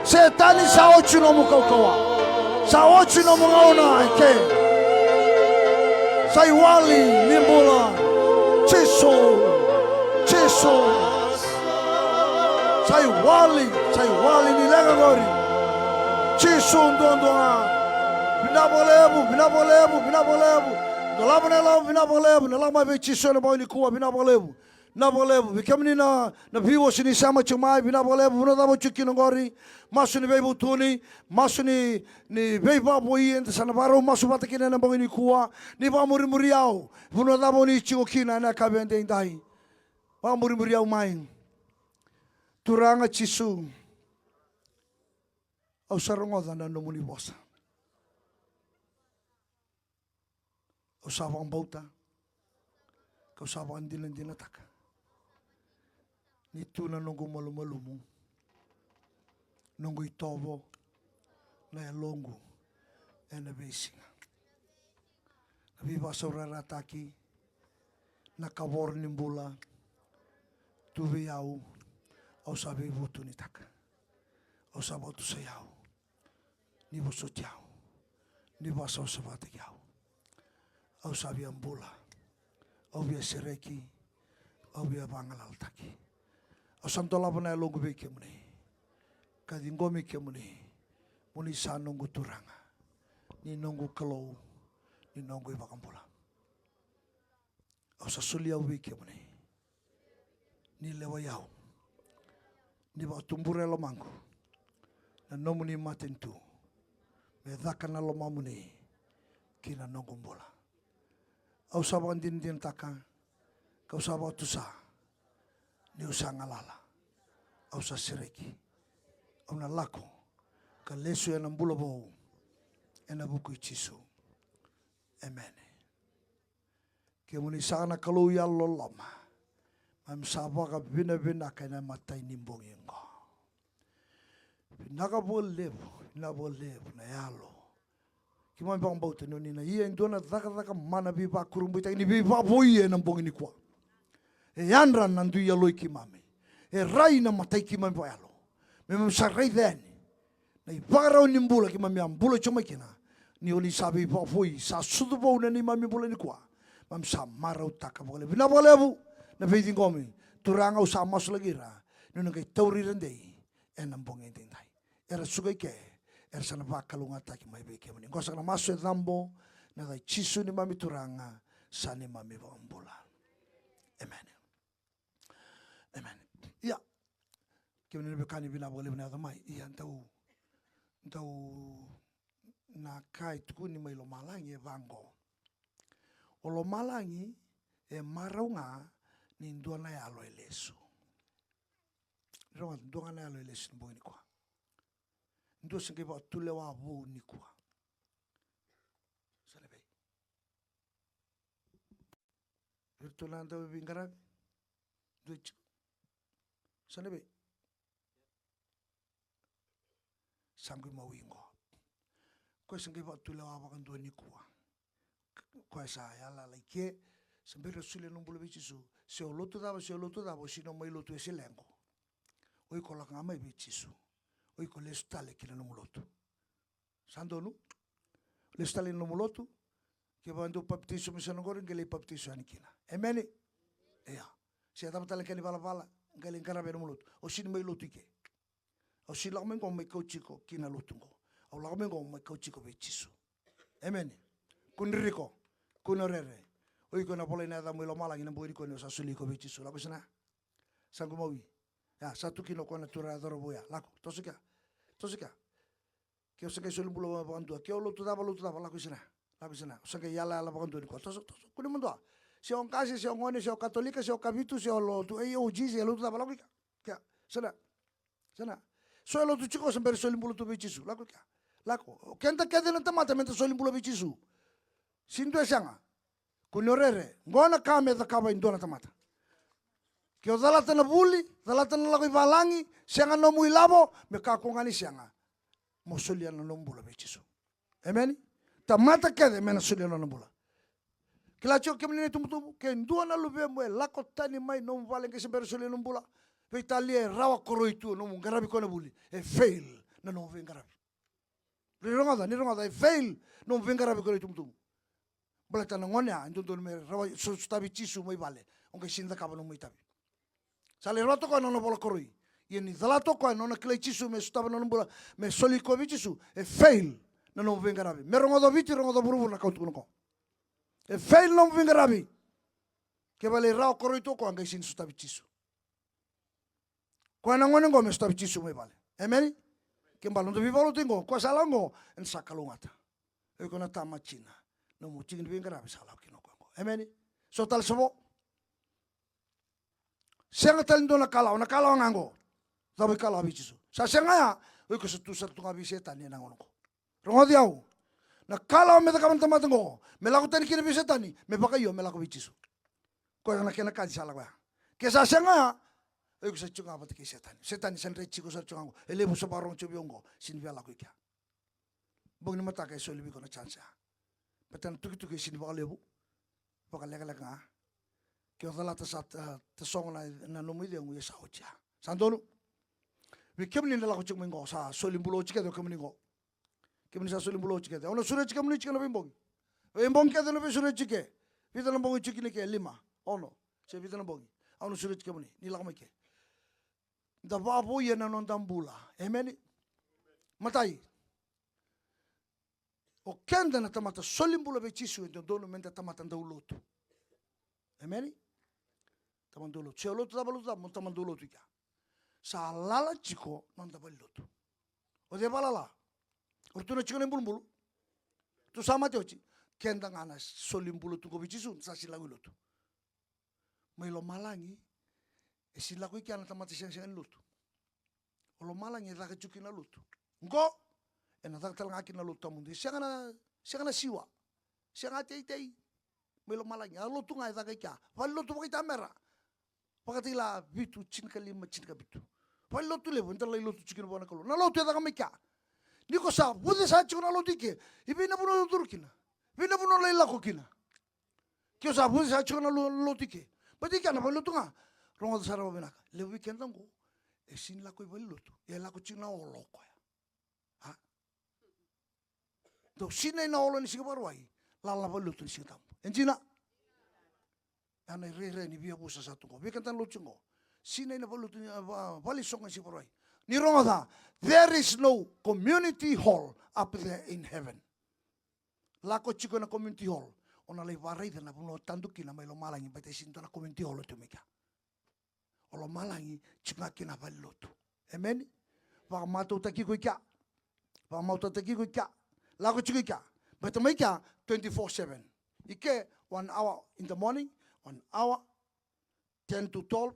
Setani sa ocho no mukaukawa. Sa ocho no mungauna ke. Sa iwali nimbula. Jesu. Sa iwali nilenga gori. Jesu ndondoa. Binabolebu. Binabolebu. Nalama be Jesu na bawini kuwa binabolebu. Nabolebu, bikamni na vivo sini sama chumai binabolebu, buno damo chukinongori, masu ni beibu tuni, masu ni beiba boi ente sanabaro, masu batakina na bangini kuwa, ni ba muri-muriau, buno damo ni chikokina na kabende indai, ba muri-muriau main, turanga chisu, au sarongoda na nomuni bosa, au sabang bauta, kau sabang dilan taka. Ni tu na nongo malu-malumu. Nongo itobo. Na longo. E na besinga. Na Veivakasaurarataki. Na kawor nimbula. Tuwe yau. Au sabi butu ni taka. Au sabotu sa yau. Ni bosot yau. Ni basaw sabatik yau. Au sabi ambula. Au biya sereki. Au biya bangalaltaki. Asantola na longo beke muni. Kadingomi ke muni. Muni sa nongo turanga. Ni nongo kalau. Ni nongo ibakambola. Asa sulia beke muni. Ni lewa yau. Ni ba tumbure lo mango. Na nomu ni matentu. Me dhaka na lo mamuni. Kina nongo mbola. Au sabang din taka. Kau sabang tusa. Ni usang alala. Au sa sireki. Au na lako. Ka lesu ya nambula bau. E na buku Jesu. Amen. Ke muni sana kalau ya lolama. Mam sabaka bina ka na matay nimbong yengo. Pinaka bolevo. Na bolevo na yalo. Kimang bang bau tenu ni na iya indona taka mana biba kurumbuita ini biba boye nambong ini kwa. E andra nandu ya loi kimame. E rai na matai kimame pa yalo. Memang sarai deni. Na ibarau nimbula kimame ambula cuma kina. ni oli sabi po foi sa sudu po na ni mami bola ni kwa mam sa marau taka bola bina bola bu na vedi ngomi turanga usa mas lagi ra no ngai tauri rendei enambong entai era sugai ke era sana bakalunga taki mai be ke mani gosa na maso nambo na dai chisu ni mami turanga sani mami bola amen amen ya kemene bekani bina bola bina mai iya tau na kai tuku ni mai lo malangi e vango o lo malangi e maraunga ni ndona ya lo elesu ronga ndona ya lo elesu ni boini kwa ndo singe ba tule wa bo ni kwa salebe virtulanda vingara duch salebe sangue mawingo ko singe ba tule wa ba ndo ni kwa kwa sa ya la like sembere sule no bulu bichisu se o lotu dava sino mai lotu ese lengo oi ko la ngama bichisu oi ko le stale kina no mulotu sandonu le stale no mulotu ke bando baptiso mi sono gori ngele baptiso anikina amen ya se dava tale kani bala ngele ngara be no mulotu o sino mai lotu ke o sino la mengo mai coachiko kina lotungo o la mengo mai coachiko bichisu amen kunriko kunorere oi kona pole na da mulo malangi na boiri kona sa suli ko bichi sula kusana sangu mawi ya satu kilo kona tura doro boya lako tosika ke osaka suli bulo bandu ke lo tu dava lako sina osaka yala la bandu ko tos kuni mundo se on kasi se on ngone se on katolika se on kabitu se on lo tu e o jisi lo tu dava lako ka sana so lo tu chiko sember suli bulo tu bichi sula lako kenta kedena tamata menta suli bulo bichi su sindu esanga kunorere ngona kame da kaba indona tamata ke o dalata na buli dalata na lago balangi senga no mui labo me ka kongani senga mo solia na no mbula bechiso amen tamata kede mena solia no mbula kila cho kemne tumutumu ke ndona lube mo lako tani mai no vale ke sember solia no mbula pe italia rawa koroi tu no ngarabi kona buli e fail na no vengarabi ni ronga da fail no vengarabi koroi tumutumu bala tana ngonya ndon me rawa stabi chisu mai vale onge sinda kaba no mai tabi sale roto ko no bola koroi yeni zalato ko no na klei chisu me staba no bola me soli ko chisu e fail na no venga rabi me rongo do viti rongo do buru na kautu ko e fail no venga rabi ke vale rawa koroi to ko onge sin stabi chisu ko na ngone ngo me stabi chisu mai vale amen ke mbalo do vivolo tingo ko salango en sakalungata e ko na tamachina no mo chingin venga rabi sala kino ko amen so tal sobo senga tal ndo na kala ngango sabi kala bichisu sa senga ya o ko tu sa tunga biseta ni na ngono rongo diau na kala me da kaman tamatango me la ko tani kini biseta ni me baka yo me la ko bichisu ko na kena ka sala ba ke sa senga ya o ko sa chunga ba ke setani sen re chiko sa chunga ele bu so barong chubiongo sin vela ko kya bog ni mata ka so libi ko na chance petan tuki sin ba lebu baka lega ke odala ta sat ta song na no mi de ngu sa ocha sandonu vi kemni la ko chukmi ngo sa solimbulo chike do kemni ngo kemni sa solimbulo chike do ono sure chike mni chike no bimbong bimbong ke do no sure chike vi do no bong chike ni ke lima ono se vi do no bong ono sure chike mni ni la ko ke da babo ye na non tambula amen matai o kenda na tamata solimbulo be chisu do no menta tamata ndaulotu amen tamandolo cheolotu da baluta montamandolo tu ya sa lala chico non da balutu o de balala ortuno chico ne bulbulu tu sama teochi kenda ngana solimbulu tu gobichisu sa silagu lutu mai lo malangi e silagu ki ana tamata seng lutu o lo malangi da chuki na lutu ngo ena da tal ngaki na lutu mundi sengana siwa senga tei mai lo malangi a lutu ngai da ka va lutu ba mera pakatila bitu cinka lima cinka bitu pai lotu levo ntar lai lotu cikin bona kalau na lotu da kamika niko sa budi sa cikuna lotu ke ibina buno turkina ibina buno lai lako kina kyo sa budi sa cikuna lotu ke pati kana pai lotu nga rongo da sara bina le weekend ngo e sin lako ibali lotu e lako cikuna oloko ya ha To sinay na olo ni siga barwai. Lala balutu ni siga tambu. Enjina. Ana re ni bia busa satu ko. Bikan tan lucu ko. Sinay na balutu ni bali song ni siga barwai. Ni ronga there is no community hall up there in heaven. Lako chiko na community hall. Ona lei warai na puno tanduki na mai lo malangi bate sinto na community hall tu meka. Olo malangi chingaki na balutu. Amen. Wa mato taki ko kya. Wa mato taki ko kya. Lako chiko kya. But mai kya 24/7. Ike 1 hour in the morning, 1 hour 10 to 12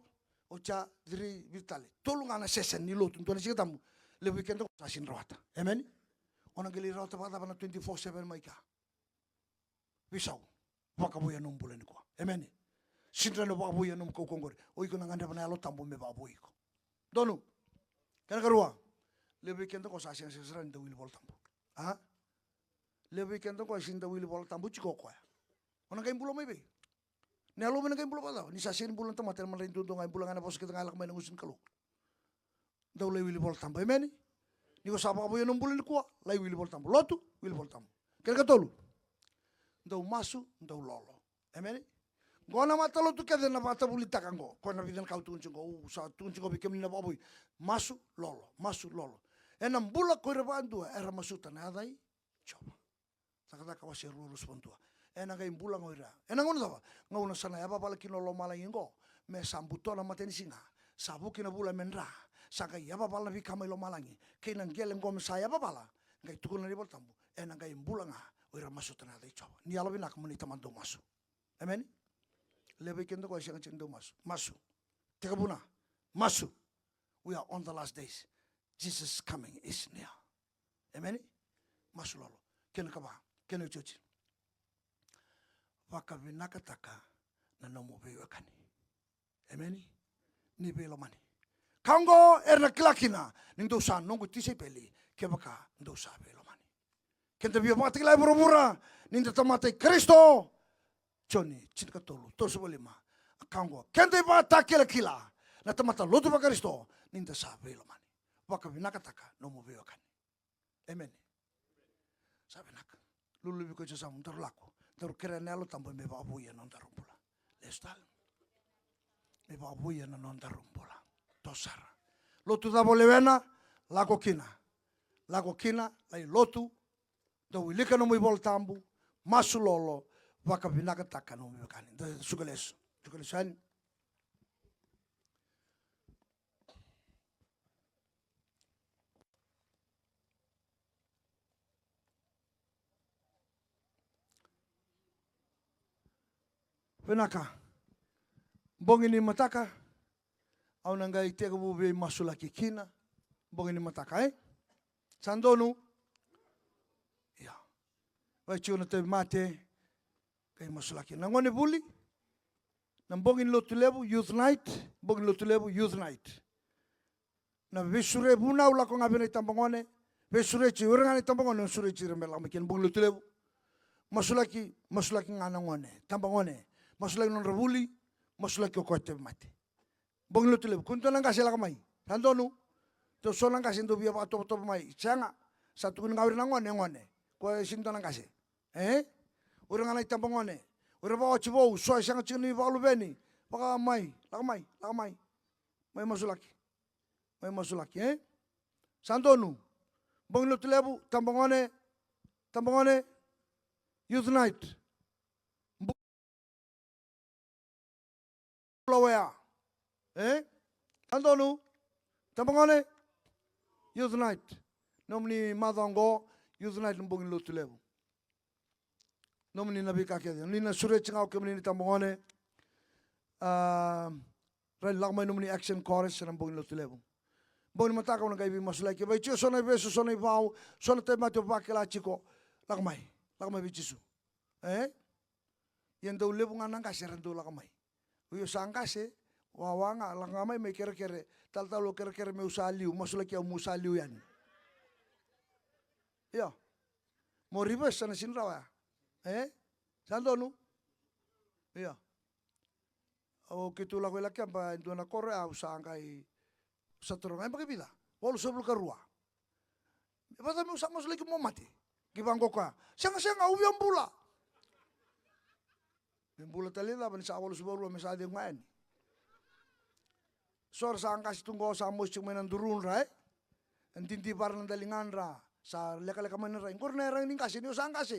ocha diri vitale. Tolunga na session ni lotu ntona sika tamu. Le weekend ko sasin rawata. Amen. Ona geli rawata pada bana 24/7 mai kya. Bisau. Wakabuya numbule ni kwa. Amen. Sintra no wakabuya num ko kongore. Oi ko nganda bana lo tambo me babuy ko. Donu. Kana karua. Le weekend ko sasin sesran de wil bol tambo. Ah. Le weekend ko sin de wil bol tambo chiko ko. Ona kay bulo mai be. Ne alo men kay bulo pada. Ni sasin bulan tamatel man rin tundo ngay bulan ngana pos kita ngalak may ngusin kalo. Daw le wil bol tambo. Amen. Ni ko sapa kabuya numbule ni kwa. Lai wil bol tambo. Lotu wil bol tambo. Kana katolu. Ndau masu, ndau lolo. Amen. Gona matalo tu kede na bata bulita kango. Kona bidan kau tunjungo, sa tunjungo bikem ni na baboy. Masu lolo, masu lolo. Enam bula ko rebandua era masuta na dai. Coba. Sakata kawasi lulus bantua. Enang kay bula ngoira. Enang ngono tapa. Ngono sana ya baba laki lolo malangi ngo. Me sambuto na mateni singa. Sabu kina bula menra. Saka ya baba la bikamay lo malangi. Kinang geleng go mesaya baba la. Ngai tukun na ribol tambu. Enang kay bula nga. Oira masu tanah dai coba. Ni alawi nak meni taman do masu. Amen. Lebe kendo ko siang cendo masu. Masu. Teka buna. Masu. We are on the last days. Jesus coming is near. Amen. Masu lolo. Kena kaba. Kena cuci. Waka vinakataka na nomo Veivakani. Amen. Ni belo mani. Kango erna klakina. Nindosa nongo tise peli. Kebaka ndosa belo mani. Kenta biar mati lai bura-bura, ninda tamate Kristo, Johnny cinta tolu, tosu bolima, kango. Kenta iba takila kila, na tamata lotu ba Kristo, ninda sabe lo mani. Waka vinakataka nomo Veivakani. Amen. Sabe nak, lulu biko jasa muntar laku, taru kira nelo tambo me babuya non tarumpula. Lestal, me babuya non tarumpula. Tosara. Lotu da bolevena, lago kina, lai lotu. Da wilika no mo bol tambu, masu lolo, waka vinakataka no Veivakani. Da sugales, sugalesan. Venaka, bongini mataka, au nangai tega bube masu laki kina, bongini mataka Sandonu. Vai tio na te mate kay masulaki. Nangone buli. Nambongin lotu lebu youth night, bongin lotu lebu youth night. Na vesure buna ula ko ngabene tambangone, vesure ci urangane tambangone sure ci remela makin bongin lotu lebu. Masulaki nganangone, tambangone. Masulaki non rabuli, masulaki ko te mate. Bongin lotu lebu kunto nang kasi lakamai. Sandonu. To so nang kasi ndo biya pa to mai. Sanga satu kun ngawir ngone. Ko sinto nang kasi. Orang anai tampangone. Orang bawa cibo, soai sangat cini balu beni. Paka mai, lakamai. Mai masulaki. Santonu. Bongilo tulebu, tampangone. Youth night. Lawaya. Santonu. Tampangone. Youth night. Nomni madongo. Youth night bongilo tulebu. Nomini nabi kakek, nina sure cengau kemini tambongone, rai lakmai nomini action chorus serang bongin lotu lebu. Bongin mata kau nagai bi masulai ke, bai cio sonai besu sonai bau, sonai tema tu pakai laciko, lakmai bi cisu, yang dau lebu nganang kasih rendu lakmai. Uyo sangkase, wawanga lakmai me kere tal lo kere me usaliu, masulai ke musaliu yan. Ya, mau ribes sana sinrawa. Sandonu. Iya. O kitu lagu laki apa itu na Koroi au sangkai satu orang pakai bida. Walau sebelum kerua. Bata me usang masulai ke mau mati. Kibango ka. Senga ubi ambula. Ambula talila ban sa wala subaru me sa de ngain. Sor sa angkas tunggo sa mo chung menan durun rai. Antinti parang dalingan ra sa leka-leka man ra. Ingkor na ra ning kasi ni sa angkas.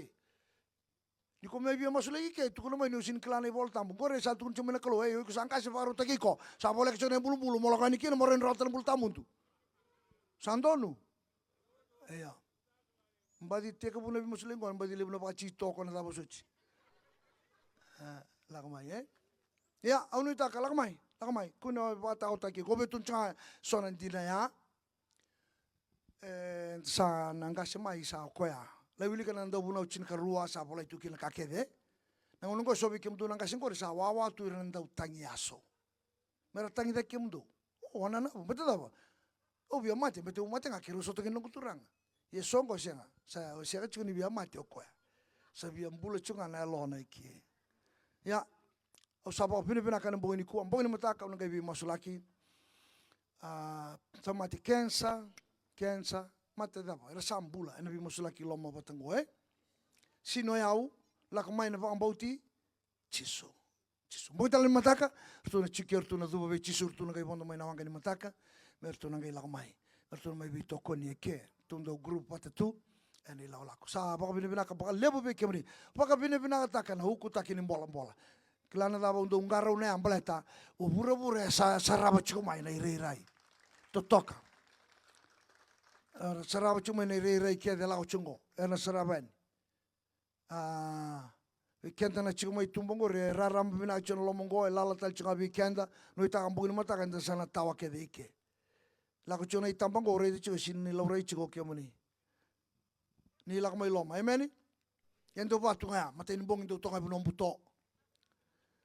Di ko may biya masulagi ke tu ko naman usin klana volta mo gore sa tun chung mena kalo ko sa angkas faru tagi ko. Sa bolek chone bulu-bulu mo lakani kin mo ren ratan bul tamuntu. Sandonu. Iya. Mbadi teka pun nabi muslim kon mbadi lebih napa cito kon na bosuci. Lakamai ya aunu ita lakamai kuno bata otaki gobe tunca sonan dina ya sa nangkas mai sa koya lawili kan anda buna ucin karua sa bola itu kin kakede nang nungko sobi kim tu nangkas ko sa wawa tu renda utangi aso mera tangi da kim do wana na betul apa biar mati betul mati ngakiru soto kin nungko turang ye songo senga sa cuni biar mati okoya sa biar bulu cunga na lona iki ya usaba pina kana bongini ku bongini mataka una gabi masulaki tamati kensa mate dava era sambula ena bi masulaki loma batango sino yau la kamai na bauti chiso boita le mataka tuna chikir tuna duba be chisur tuna gai bondo mai na wanga ni mataka mer tuna gai la kamai mer tuna mai bi tokoni ke tundo grup patatu eni la lako sa baka bina ka baka lebo be kemri baka bina taka na huku takini bola Kelana dava undo ungarau ne ambaleta ubura saraba chuma ina irai totoka saraba chuma ina irai kia de lao chungo ena saraben kenda na chuma itumbongo re raram bina chuna lomongo lala tal chunga bi kenda no ita ambugin mata kenda sana tawa ke de ike la chuna itambango re de chunga sin ni laurai chungo ke muni ni la mai loma emeni yendo batunga mata ni bongin do tonga binom buto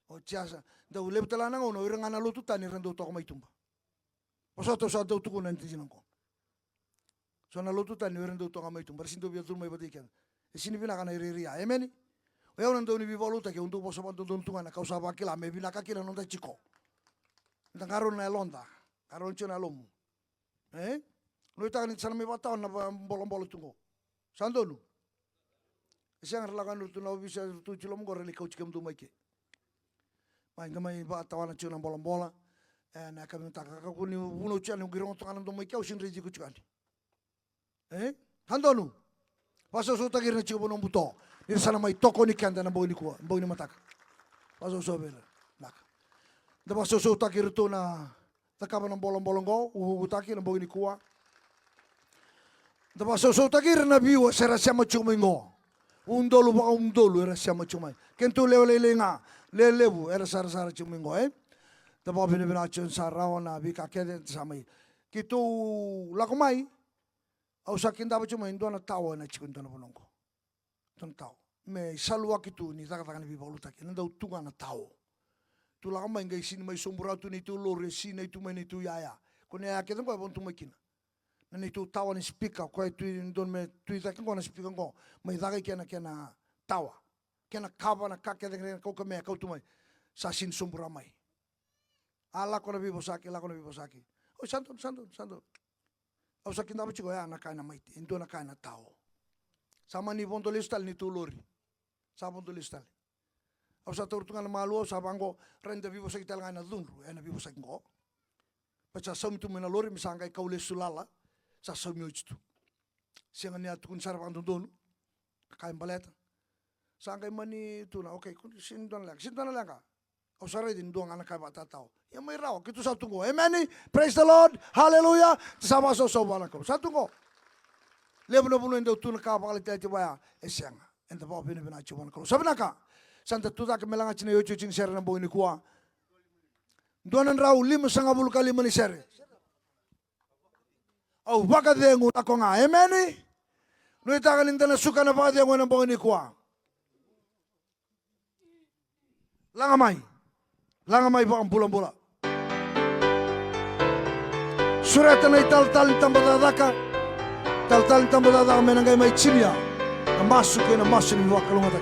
o tiasa da ulep talana ngono irangana lutu tani rendo to mai tumba osoto sa do tuku nanti jinanko so na lutu tani rendo to mai tumba sindo bia turmai batikan e sini bina kana iria emeni o eu nando ni vivoluta ke undu boso bantu tunga na kausa bakila me bina kakila non da chiko nda ngaro na londa karo chona lomu no ita ni sana me bata na bolom tungo sandonu siang relakan tu na bisa tu chilom gore li kauch kem tu mai ke mai ngamai ba tawana chuna bola na kami taka ku ni uno chana girong tanga ndo mai kau sin reji ku chani handonu paso so tagir na chibo no buto ni sana mai toko ni kanda na boni ku boni mataka paso so bela nak da paso so tagir tu na takaba no bolong go utaki na boni kuwa da paso so tagir na biwa sera sama chumingo undolu era sama chumai kento lelenga lelebu era sara chumingo da ba bina chun sarawa na bi kakede samai kitu lakomai au sakin da chumai ndona tawa na chikun dona bonongo ton taw me salwa kitu ni taka ni bi voluta ki nda utunga na taw tu lakomai ngai sin mai sombura tu ni tu lore sin ni tu mai ni tu yaya kone ya kedon ko bon tu makina nani tu tawa ni speaker ko tu ndon me tu ta ko na speaker ko mai daga kena tawa kena kava na kakede ko ko me ko tu mai sa sin sombura mai ala ko na bi bosaki o santo au sakin da chico ya na kana mai ndo na kana tawo sama ni bondo listal ni tulori sa bondo listal au sa tortunga na malu sa bango renda bi bosaki tal ngana dunru ena bi bosaki ngo pacha som tu mena lori misanga kaule sulala sa som yo chitu sianga ni atukun sarabang dondonu kain baleta sanga mani tu na okay kun sindon lang ka au sarai din doang anak kaba tatao ya mai raw kitu satu go amen praise the lord hallelujah sama so bana ko satu go lebno bunu ndo tu na ka pa kalite tiba esenga enda ba bina bina chubon ko sabna ka santa tu da ke melanga chine yo chuchin ser na bo ni kuwa donan raw 5 kali mani ser au baka dengu ako nga amen no itakan indana suka na ba dengu na bo ni kuwa langamai ba bola surata na tal tambadadaka tal tambadadaka menangai mai chilia na masuk ni wakalungata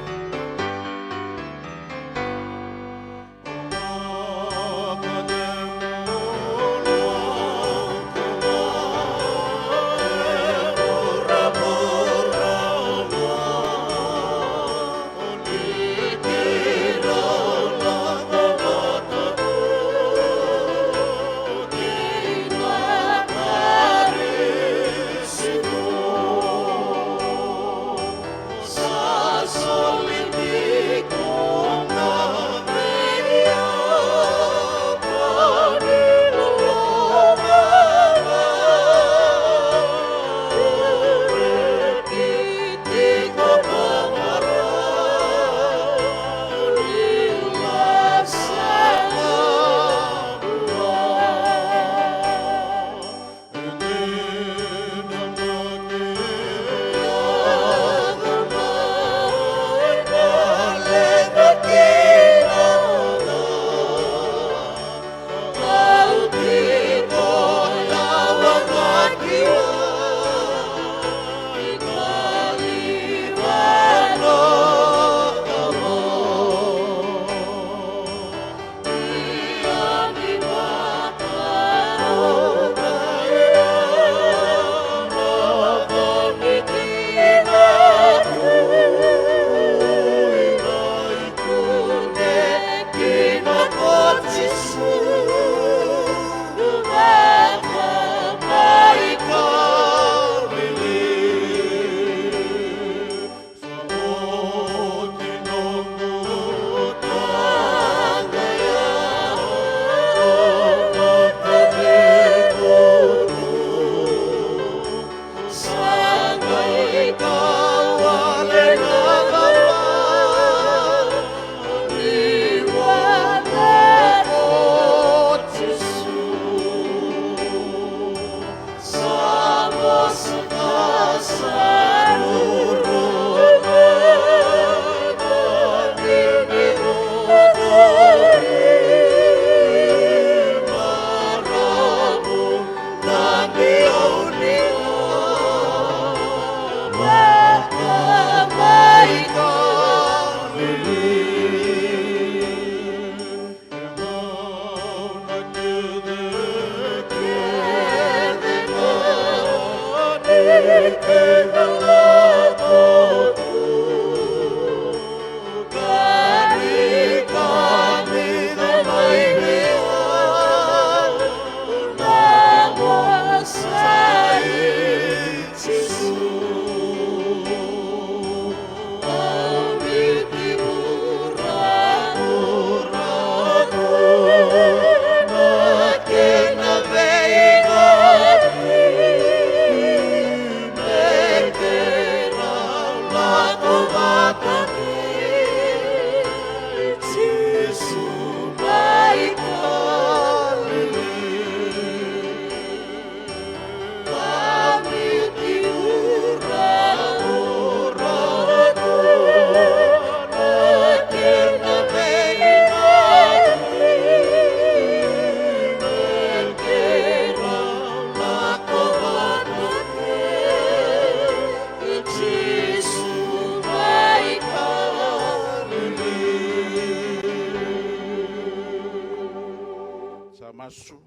masu.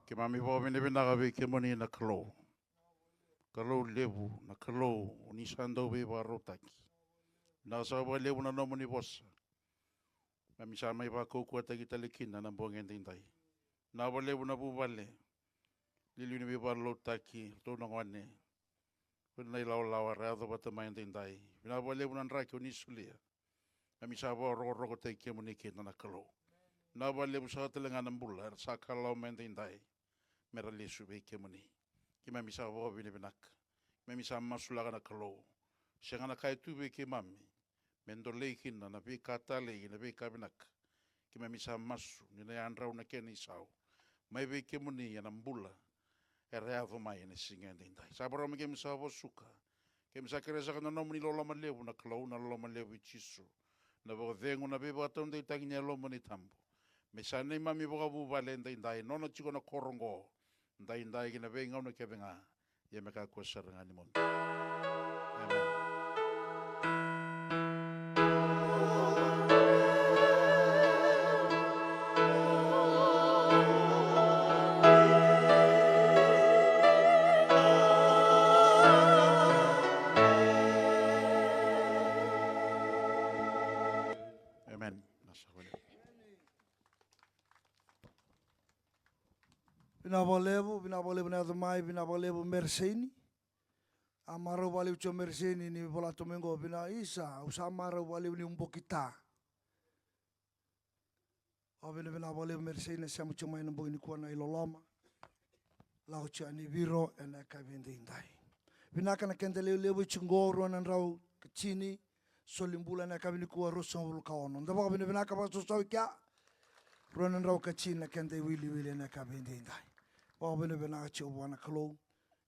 Ke mami po mene vina ve ke moni na kalo. Kalo lebu na kalo ni sando Veivakasaurarataki. Na sa ba lebu na nomoni bossa. Mami sa mai pa ko ta kita lekina na bongen dindai. Na ba lebu na bubale. Lili ni Veivakasaurarataki to na ngwane. Pernai lau arado bata mai dindai. Na ba lebu na raki ni sulia. Mami sa ba ro te ke moni ke na kalo. Na ba lebu sa telenga na bula sa kalau mai dindai. Mera lesu be ke moni. Ki mami sa bo bine binak. Mami sa masulaga na kalo. Sianga na kai tu be ke mami. Mendo leikin na be kata le na be kabinak. Ki mami sa masu ni na andra na ke ni sao. Mai be ke moni ya na mbula. Ere avo mai na singa ndai. Sa bro me ke misa bo suka. Ke misa kere sa na nomni lo lama lebu na kalo na lo lama lebu chisu. Na bo vengo na be baton de tangi lo mani tambo. Me sa nei mami bo bu vale ndai no chiko na korongo. Ndai kina venga una ke venga ye me ka ko saranga ni mon. Amen. Bina bolebu na mai bina bolebu merseni. Amaro wale ucho merseni ni bola tomengo bina isa usamaro wale ni umbokita. Obina bina bolebu merseni siamu chuma ina boini kuana iloloma. Lau cha ni viro ena kabindi indai. Bina kana kende lebu chungoro na rau kachini solimbula na kabindi kuwa rosa ulkaono. Ndaba bina kabaso sawika. Ronan rau kachini na kende wili na kabindi indai. Bina chiobwana kalo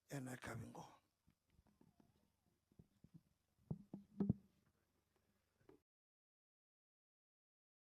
ena kabingo.